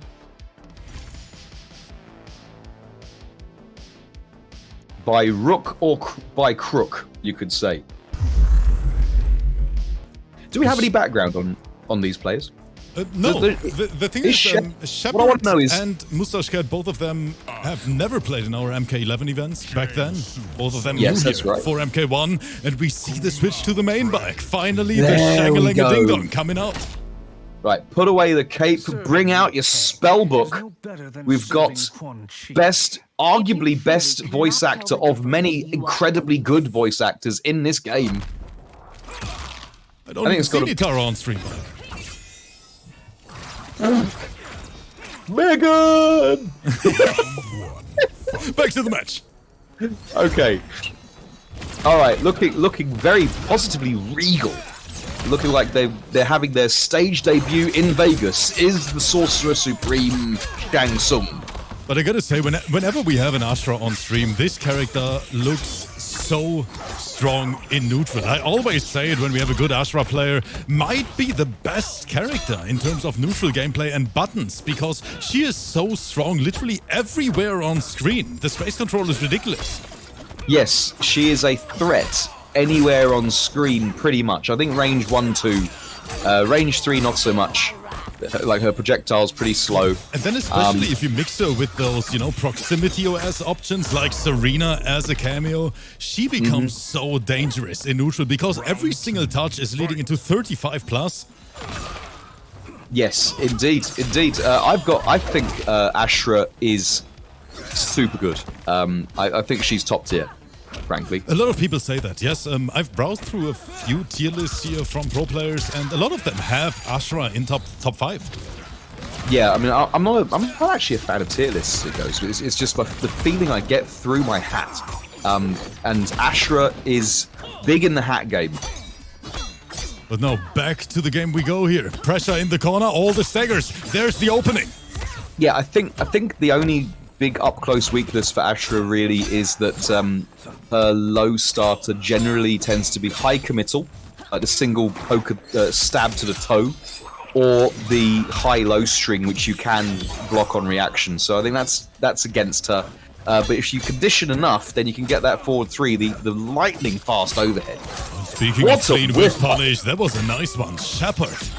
By rook or by crook, you could say. Do we have any background on these players? No, the thing is, what I want to know is, and MOUSTACHECAT, both of them have never played in our MK11 events back then. Both of them new here for MK1, and we see the switch to the main bike. Finally, the shang-a-ling-a-ding-dong coming out. Right, put away the cape, bring out your spell book. We've got arguably best voice actor of many incredibly good voice actors in this game. I don't think it's got Tara on stream. Megan! Back to the match. Okay. All right, looking very positively regal. Looking like they're having their stage debut in Vegas is the Sorcerer Supreme Shang Tsung. But I gotta say, whenever we have an ASHRAH on stream, this character looks so strong in neutral. I always say it when we have a good ASHRAH player, might be the best character in terms of neutral gameplay and buttons, because she is so strong literally everywhere on screen. The space control is ridiculous. Yes, she is a threat anywhere on screen, pretty much. I think range 1, 2. Range 3, not so much. Like, her projectile's pretty slow. And then especially if you mix her with those, you know, proximity OS options like Serena as a cameo, she becomes so dangerous in neutral because every single touch is leading into 35 plus. Yes, indeed, indeed. I think ASHRAH is super good. I think she's top tier, frankly. A lot of people say that, yes. I've browsed through a few tier lists here from pro players, and a lot of them have ASHRAH in top 5. Yeah, I mean, I'm not actually a fan of tier lists, it goes. It's just the feeling I get through my hat. And ASHRAH is big in the hat game. But now, back to the game we go here. Pressure in the corner, all the staggers. There's the opening. Yeah, I think the only big up-close weakness for ASHRAH really is that her low starter generally tends to be high committal, like the single poker stab to the toe, or the high-low string, which you can block on reaction. So I think that's against her. But if you condition enough, then you can get that forward 3, the lightning fast overhead. Speaking of clean whip punish, that was a nice one. SHPRD.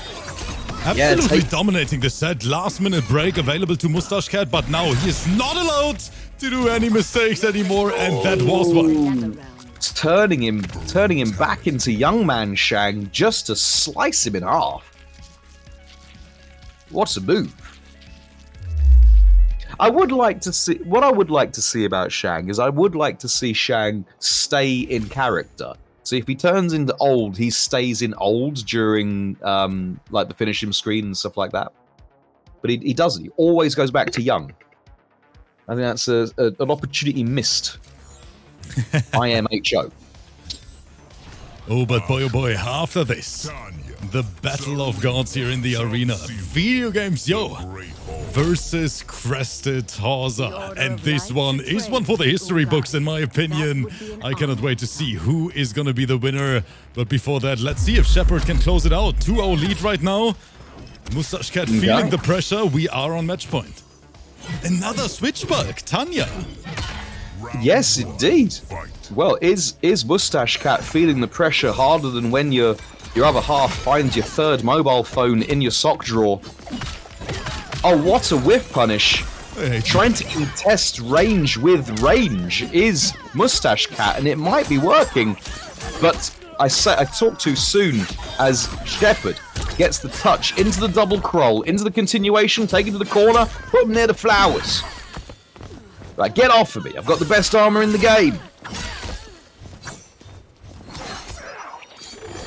Absolutely dominating the set. Last minute break available to MOUSTACHECAT, but now he is not allowed to do any mistakes anymore, and that was one. Turning him back into young man Shang just to slice him in half. What's a move? What I would like to see about Shang is I would like to see Shang stay in character. So if he turns into old, he stays in old during like the finish him screen and stuff like that. But he doesn't. He always goes back to young. I think that's an opportunity missed. IMHO. Oh, but boy, oh boy, after this, the battle of gods here in the arena. VIDEOGAMEZYO versus CRESTEDHAWSER. And this one is one for the history books, in my opinion. I cannot wait to see who is going to be the winner. But before that, let's see if SHPRD can close it out. 2-0 lead right now. MOUSTACHECAT feeling the pressure. We are on match point. Another switch bulk, Tanya. Yes, indeed. Well, is MOUSTACHECAT feeling the pressure harder than when your other half finds your third mobile phone in your sock drawer? Oh, what a whiff punish. Trying to contest range with range is MOUSTACHECAT, and it might be working. But I talked too soon as SHPRD gets the touch into the double crawl, into the continuation, take it to the corner, put him near the flowers. Right, get off of me. I've got the best armor in the game.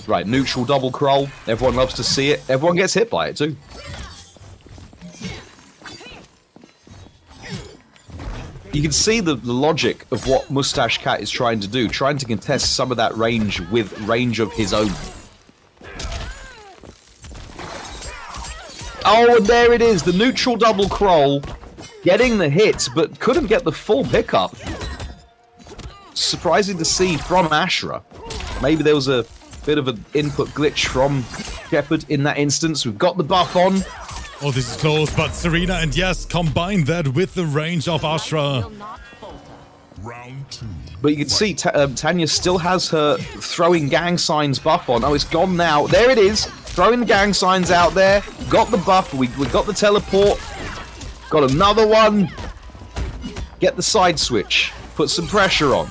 Right, neutral double crawl. Everyone loves to see it. Everyone gets hit by it too. You can see the logic of what MOUSTACHECAT is trying to do, trying to contest some of that range with range of his own. Oh, and there it is, the neutral double crawl, getting the hit, but couldn't get the full pickup. Surprising to see from ASHRAH. Maybe there was a bit of an input glitch from SHPRD in that instance. We've got the buff on. Oh, this is close, but Serena and yes, combine that with the range of ASHRAH. Round 2. But you can see Tanya still has her throwing gang signs buff on. Oh, it's gone now. There it is. Throwing the gang signs out there. Got the buff. We got the teleport. Got another one. Get the side switch. Put some pressure on.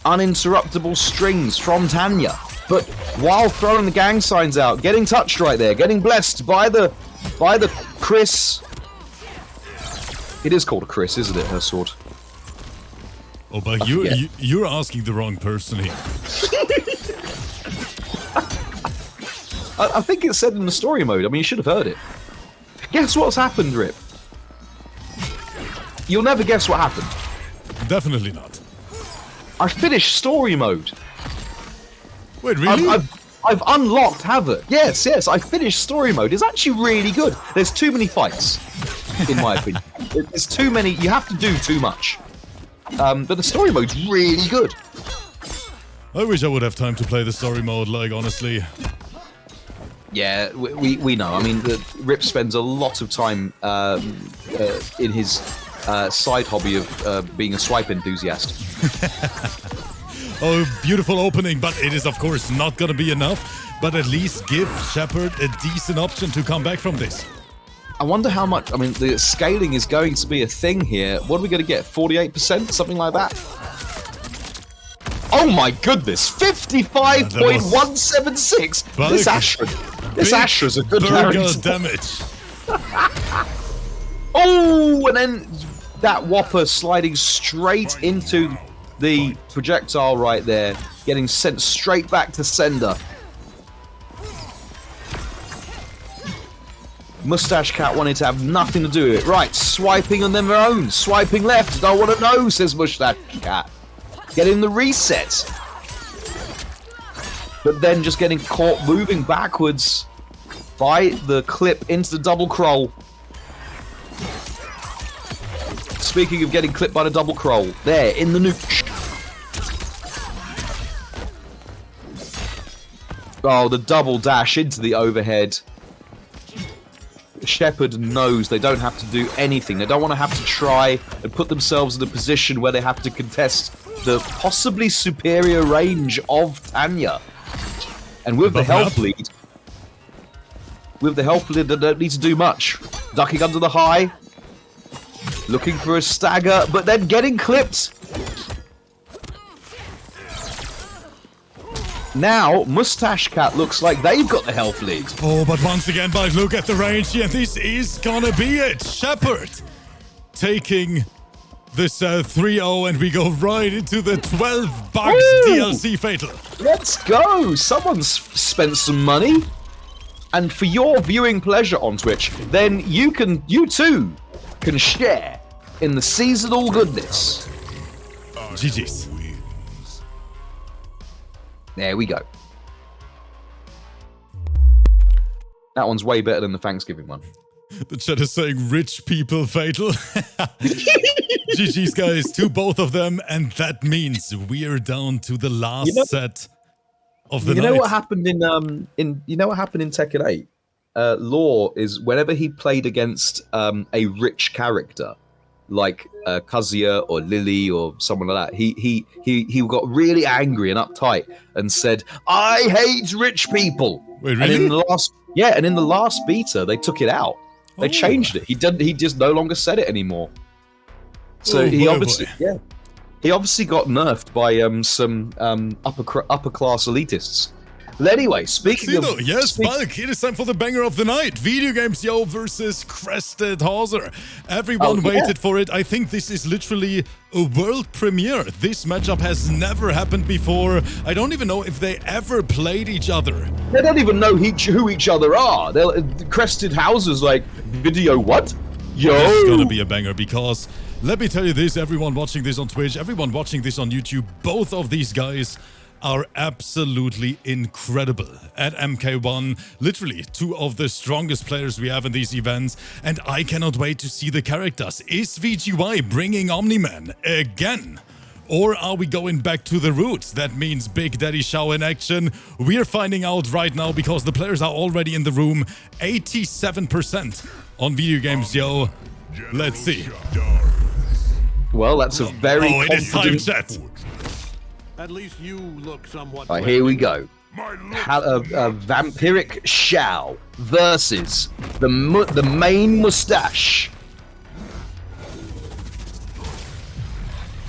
Uninterruptible strings from Tanya. But while throwing the gang signs out, getting touched right there, getting blessed by the Chris. It is called a Chris, isn't it? Her sword. Oh, but you're asking the wrong person here. I think it's said in the story mode. I mean, you should have heard it. Guess what's happened, Rip? You'll never guess what happened. Definitely not. I finished story mode. Wait, really? I've unlocked HAVIK. Yes, I finished story mode. It's actually really good. There's too many fights, in my opinion. There's too many. You have to do too much. But the story mode's really good. I wish I would have time to play the story mode, like, honestly. Yeah, we know. I mean, Rip spends a lot of time in his side hobby of being a swipe enthusiast. Oh, beautiful opening, but it is, of course, not gonna be enough. But at least give SHPRD a decent option to come back from this. I wonder how much. I mean, the scaling is going to be a thing here. What are we going to get? 48%? Something like that? Oh my goodness! 55.176! This ASHRAH's a good character. Damage. Oh, and then that Whopper sliding straight into the projectile right there, getting sent straight back to sender. MOUSTACHECAT wanted to have nothing to do with it. Right, swiping on their own. Swiping left. Don't want to know, says MOUSTACHECAT. Getting the reset. But then just getting caught moving backwards by the clip into the double croll. Speaking of getting clipped by the double croll, there, in the nuke. Oh, the double dash into the overhead. SHPRD knows they don't have to do anything. They don't want to have to try and put themselves in a position where they have to contest the possibly superior range of Tanya. And with the health lead, they don't need to do much. Ducking under the high, looking for a stagger, but then getting clipped. Now, MOUSTACHECAT looks like they've got the health lead. Oh, but once again, but look at the range here. This is gonna be it. SHPRD taking this 3-0, and we go right into the 12 bucks DLC Fatal. Let's go. Someone's spent some money. And for your viewing pleasure on Twitch, then you too can share in the seasonal goodness. GG's. There we go. That one's way better than the Thanksgiving one. The chat is saying rich people Fatal. GG's, guys, to both of them, and that means we are down to the last set of the night. You know what happened in Tekken 8? Law is whenever he played against a rich character, like Kazuya or Lily or someone like that, he got really angry and uptight and said, "I hate rich people." Wait, really? And in the last beta, they took it out. They changed it. He just no longer said it anymore. So he obviously got nerfed by some upper class elitists. But anyway, speaking of... Yes, Bulk, it is time for the banger of the night. VideoGameZyo versus CRESTEDHAWSER. Everyone waited for it. I think this is literally a world premiere. This matchup has never happened before. I don't even know if they ever played each other. They don't even know who each other are. CRESTEDHAWSER's like, video what? Yo! This is gonna be a banger because... Let me tell you this, everyone watching this on Twitch, everyone watching this on YouTube, both of these guys are absolutely incredible at MK1. Literally, two of the strongest players we have in these events, and I cannot wait to see the characters. Is VGY bringing OMNI-MAN again? Or are we going back to the roots? That means Big Daddy SHAO in action. We're finding out right now because the players are already in the room. 87% on Videogamezyo. Let's see. Well, that's a very it is time, chat. At least you look somewhat. Right, here we go. Vampiric SHAO versus the main mustache.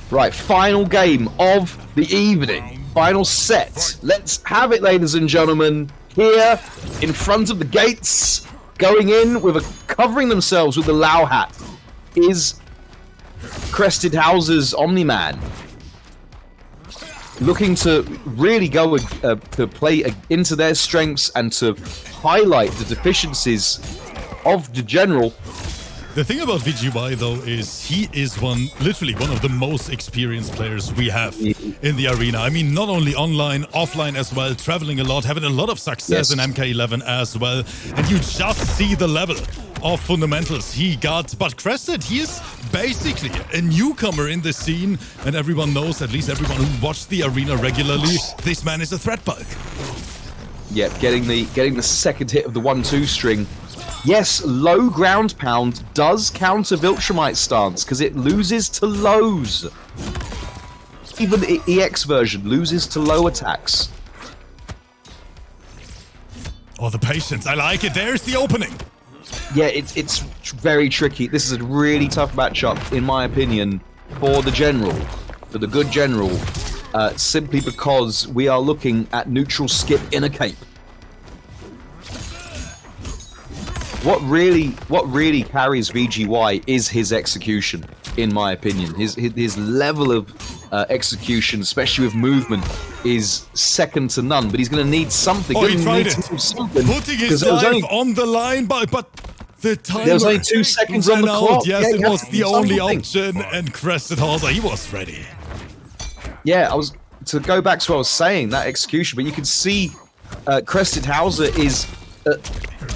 Right, final game of the evening. Final set. Let's have it, ladies and gentlemen. Here, in front of the gates, going in with covering themselves with the Lao hat, is CRESTEDHAWSER's OMNI-MAN. Looking to really go to play into their strengths and to highlight the deficiencies of the general. The thing about VGY though is he is literally one of the most experienced players we have in the arena. I mean, not only online, offline as well, traveling a lot, having a lot of success in MK11 as well. And you just see the level of fundamentals he got. But Crested, he is basically a newcomer in the scene, and everyone knows, at least everyone who watched the arena regularly, this man is a threat bulk. Yeah, getting the second hit of the 1-2 string. Yes, low ground pound does counter Viltrumite's stance because it loses to lows. Even the EX version loses to low attacks. Oh, the patience. I like it. There's the opening. Yeah, it's very tricky. This is a really tough matchup, in my opinion, for the general, for the good general, simply because we are looking at neutral skip in a cape. What really carries VGY is his execution, in my opinion. His level of execution, especially with movement, is second to none. But he's going to need something. Oh, he tried it. Putting his life on the line, but the timer. There was only 2 seconds on the clock. Yes, yeah, it was the only something. option, and CRESTEDHAWSER, he was ready. Yeah, to go back to what I was saying, that execution, but you can see CRESTEDHAWSER is,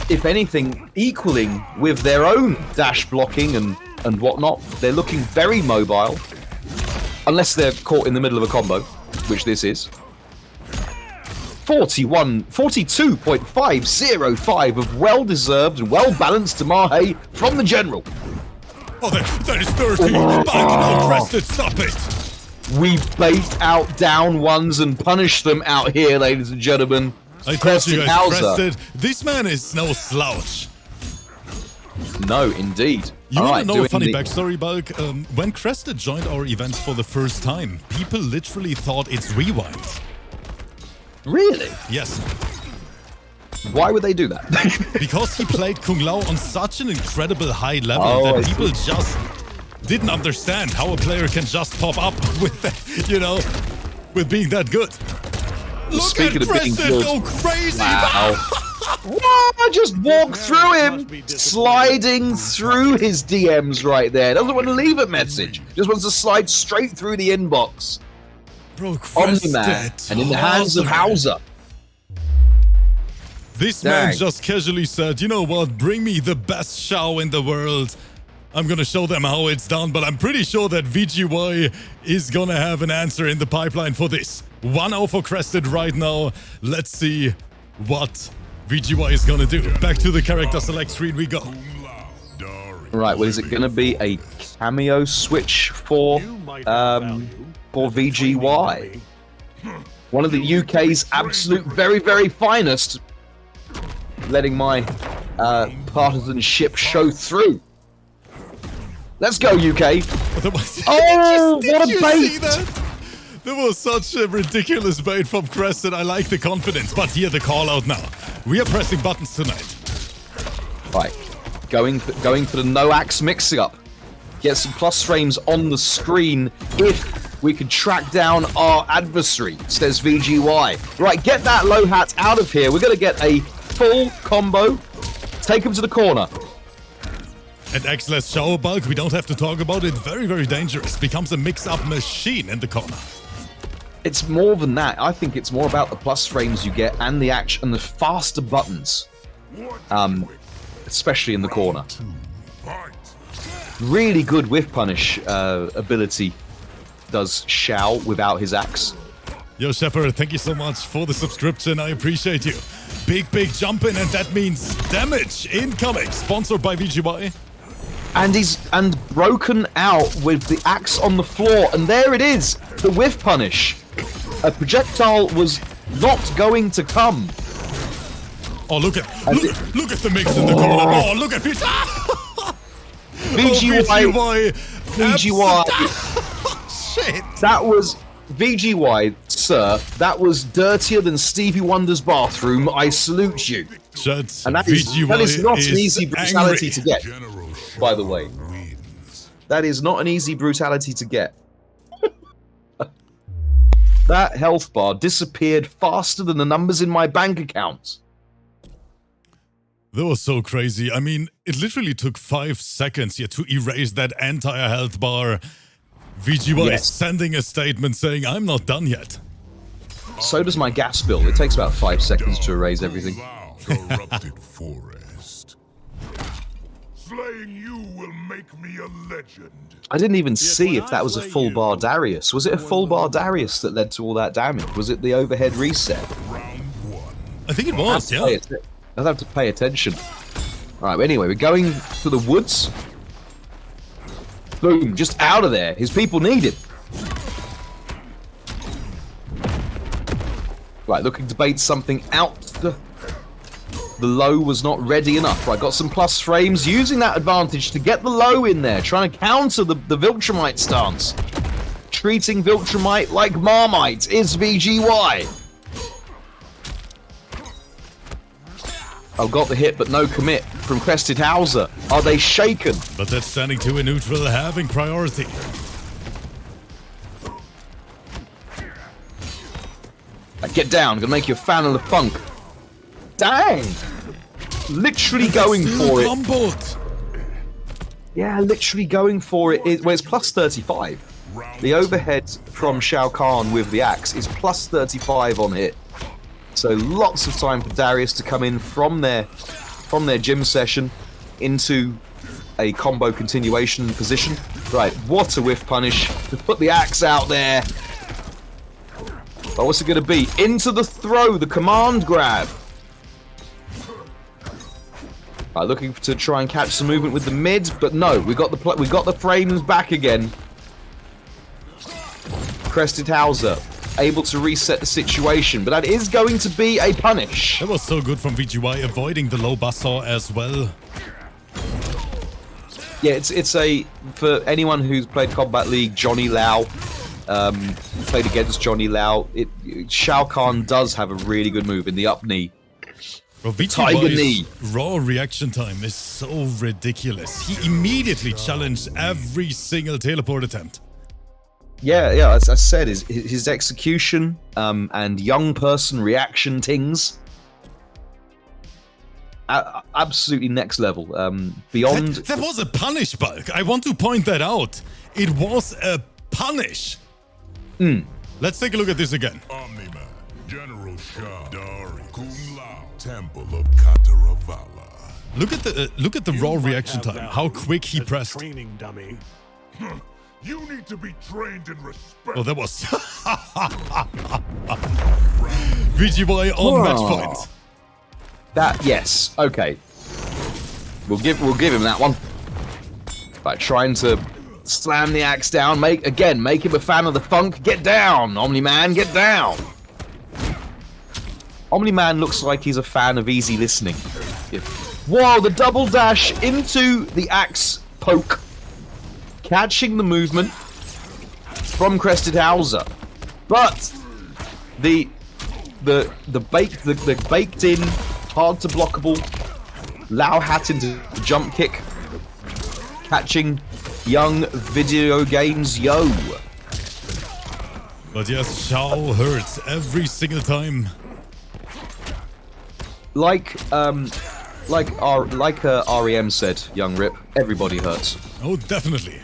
if anything, equaling with their own dash blocking and whatnot. They're looking very mobile, unless they're caught in the middle of a combo, which this is. 42.505 of well-deserved and well-balanced Damahe from the general. Oh, that is dirty. Back now, Crested, stop it. We bait out down ones and punish them out here, ladies and gentlemen. I told you guys, Crested, this man is no slouch. No, indeed. You want to know a funny backstory, Bulk? When Crested joined our events for the first time, people literally thought it's Rewind. Really? Yes. Why would they do that? Because he played Kung Lao on such an incredible high level that people just didn't understand how a player can just pop up with, with being that good. Look at Crested go crazy! Wow. I just walked through him, sliding through his DMs right there. Doesn't want to leave a message. Just wants to slide straight through the inbox. Bro, OMNI-MAN, and in the hands of Hauser. This man just casually said, you know what, bring me the best SHAO in the world. I'm gonna show them how it's done, but I'm pretty sure that VGY is gonna have an answer in the pipeline for this. 1-0 for Crested right now. Let's see what VGY is gonna do. Back to the character select screen we go. Right, well, is it gonna be a cameo switch for VGY? One of the UK's absolute very, very finest. Letting my partisanship show through. Let's go, UK. Oh, what a bait! There was such a ridiculous bait from Crested. I like the confidence, but here the call out now. We are pressing buttons tonight. Right, going for the no-axe mix-up. Get some plus frames on the screen if we could track down our adversary, says VGY. Right, get that low hat out of here. We're going to get a full combo. Take him to the corner. And X-less SHAO Bulk, we don't have to talk about it. Very, very dangerous. Becomes a mix-up machine in the corner. It's more than that. I think it's more about the plus frames you get and the action and the faster buttons. Especially in the corner. Really good whiff punish ability does SHAO without his axe. Yo, Shepherd, thank you so much for the subscription. I appreciate you. Big jump in, and that means damage incoming. Sponsored by VGY. And he's broken out with the axe on the floor, and there it is, the whiff punish. A projectile was not going to come. Oh, look at the mix in the corner. Oh, look at VGY. VGY. Shit. That was VGY, sir. That was dirtier than Stevie Wonder's bathroom. I salute you. And that is not an easy brutality to get, by the way. That is not an easy brutality to get. That health bar disappeared faster than the numbers in my bank account. That was so crazy. I mean, it literally took 5 seconds here to erase that entire health bar. VGY sending a statement saying, I'm not done yet. So does my gas bill. It takes about 5 seconds to erase everything. Corrupted forest. Slaying you will make me a legend. I didn't even see if that was a full bar Darius. Was it a full bar Darius that led to all that damage? Was it the overhead reset? I think it was, yeah. I'd have to pay attention. Alright, anyway, we're going to the woods. Boom, just out of there. His people need him. Right, looking to bait something out. The low was not ready enough. Right, got some plus frames. Using that advantage to get the low in there. Trying to counter the Viltrumite stance. Treating Viltrumite like Marmite is VGY. Oh, got the hit, but no commit from CRESTEDHAWSER. Are they shaken? But that's standing to a neutral, having priority. Get down, gonna make you a fan of the funk. Dang! Literally going for it. Yeah, literally going for it. Well, it's plus 35. The overhead from Shao Kahn with the axe is plus 35 on hit. So lots of time for Darius to come in from their gym session into a combo continuation position. Right, what a whiff punish to put the axe out there. But what's it going to be? Into the throw, the command grab. Right, looking to try and catch some movement with the mid, but no, we got the frames back again. CRESTEDHAWSER able to reset the situation, but that is going to be a punish. That was so good from VGY, avoiding the low buzzsaw as well. Yeah, it's a, for anyone who's played Combat League, Johnny Lau, played against Johnny Lau, Shao Kahn does have a really good move in the up knee. Well, Tiger knee. Raw reaction time is so ridiculous. He immediately challenged every single teleport attempt. Yeah, as I said, his execution and young person reaction things, absolutely next level. Beyond that was a punish, Bulk. I want to point that out. It was a punish. Let's take a look at this again. OMNIMAN, General Shah, Dari, Kung Lao, Temple of Kataravala. Look at the raw reaction time. How quick he pressed. Training dummy. You need to be trained in respect. Oh, that was VGY on match point. That, yes, okay. We'll give him that one. By trying to slam the axe down, make him a fan of the funk. Get down, OMNI-MAN, get down. OMNI-MAN looks like he's a fan of easy listening. Whoa, the double dash into the axe poke. Catching the movement from CRESTEDHAWSER, but the baked in, hard to blockable Lao hat into the jump kick, catching young video games yo. But yes, SHAO hurts every single time. Like REM said, young Rip, everybody hurts. Oh, definitely.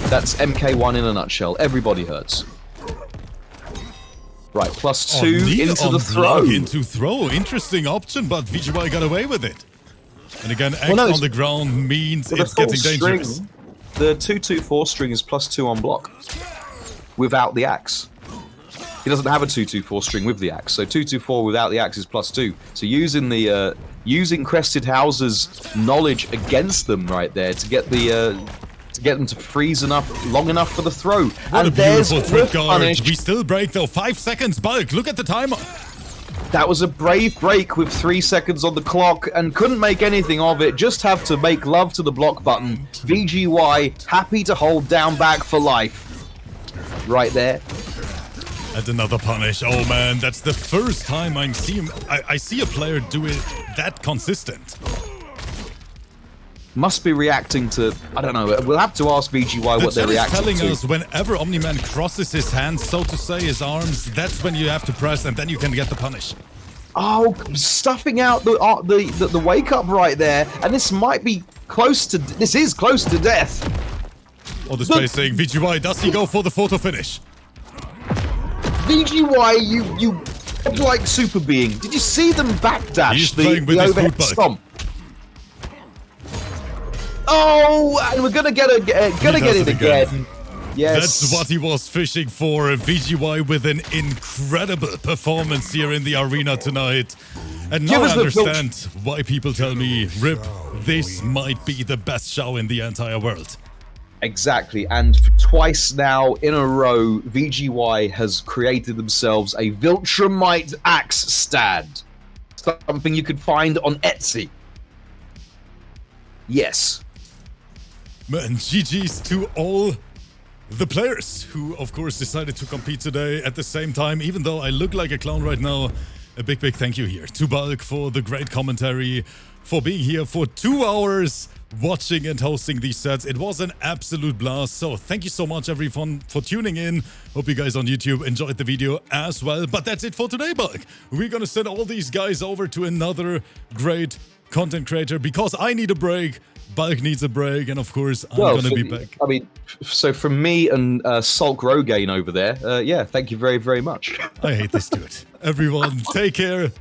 That's MK1 in a nutshell. Everybody hurts. Right, plus 2 into the throw. Into throw. Interesting option, but VGY got away with it. And again, X on the ground means it's getting dangerous. The 2-2-4 string is plus 2 on block. without the axe. He doesn't have a 2-2-4 string with the axe, so 2-2-4 without the axe is +2. So using the using CRESTEDHAWSER's knowledge against them right there to get them to freeze long enough for the throw. What and a there's beautiful the trip guard. punish. We still break though. 5 seconds, Bulk. Look at the timer. That was a brave break with 3 seconds on the clock and couldn't make anything of it. Just have to make love to the block button. VGY happy to hold down back for life. Right there. And another punish. Oh man, that's the first time I see a player do it that consistent. Must be reacting to, I don't know, we'll have to ask VGY what they're reacting telling to. us whenever OMNIMAN crosses his hands, so to say, his arms, that's when you have to press and then you can get the punish. Oh, stuffing out the wake up right there, and this might be close to, this is close to death. Oh, the space saying, VGY, does he go for the photo finish? VGY, you like super being. Did you see them backdash He's the playing with his overhead foot bug. stomp? Oh, and we're gonna get it again. Yes. That's what he was fishing for. VGY with an incredible performance here in the arena tonight. And now I understand why people tell me, Rip, this might be the best SHAO in the entire world. Exactly, and twice now in a row, VGY has created themselves a Viltrumite axe stand. Something you could find on Etsy. Yes. Man, GG's to all the players who, of course, decided to compete today at the same time. Even though I look like a clown right now, a big thank you here to Bulk for the great commentary, for being here for 2 hours, watching and hosting these sets. It was an absolute blast. So thank you so much, everyone, for tuning in. Hope you guys on YouTube enjoyed the video as well. But that's it for today, Bulk. We're gonna send all these guys over to another great content creator because I need a break. Bulk needs a break, and of course, I'm gonna be back. I mean, so from me and Sulk Rogaine over there, yeah, thank you very, very much. I hate this dude. Everyone, take care.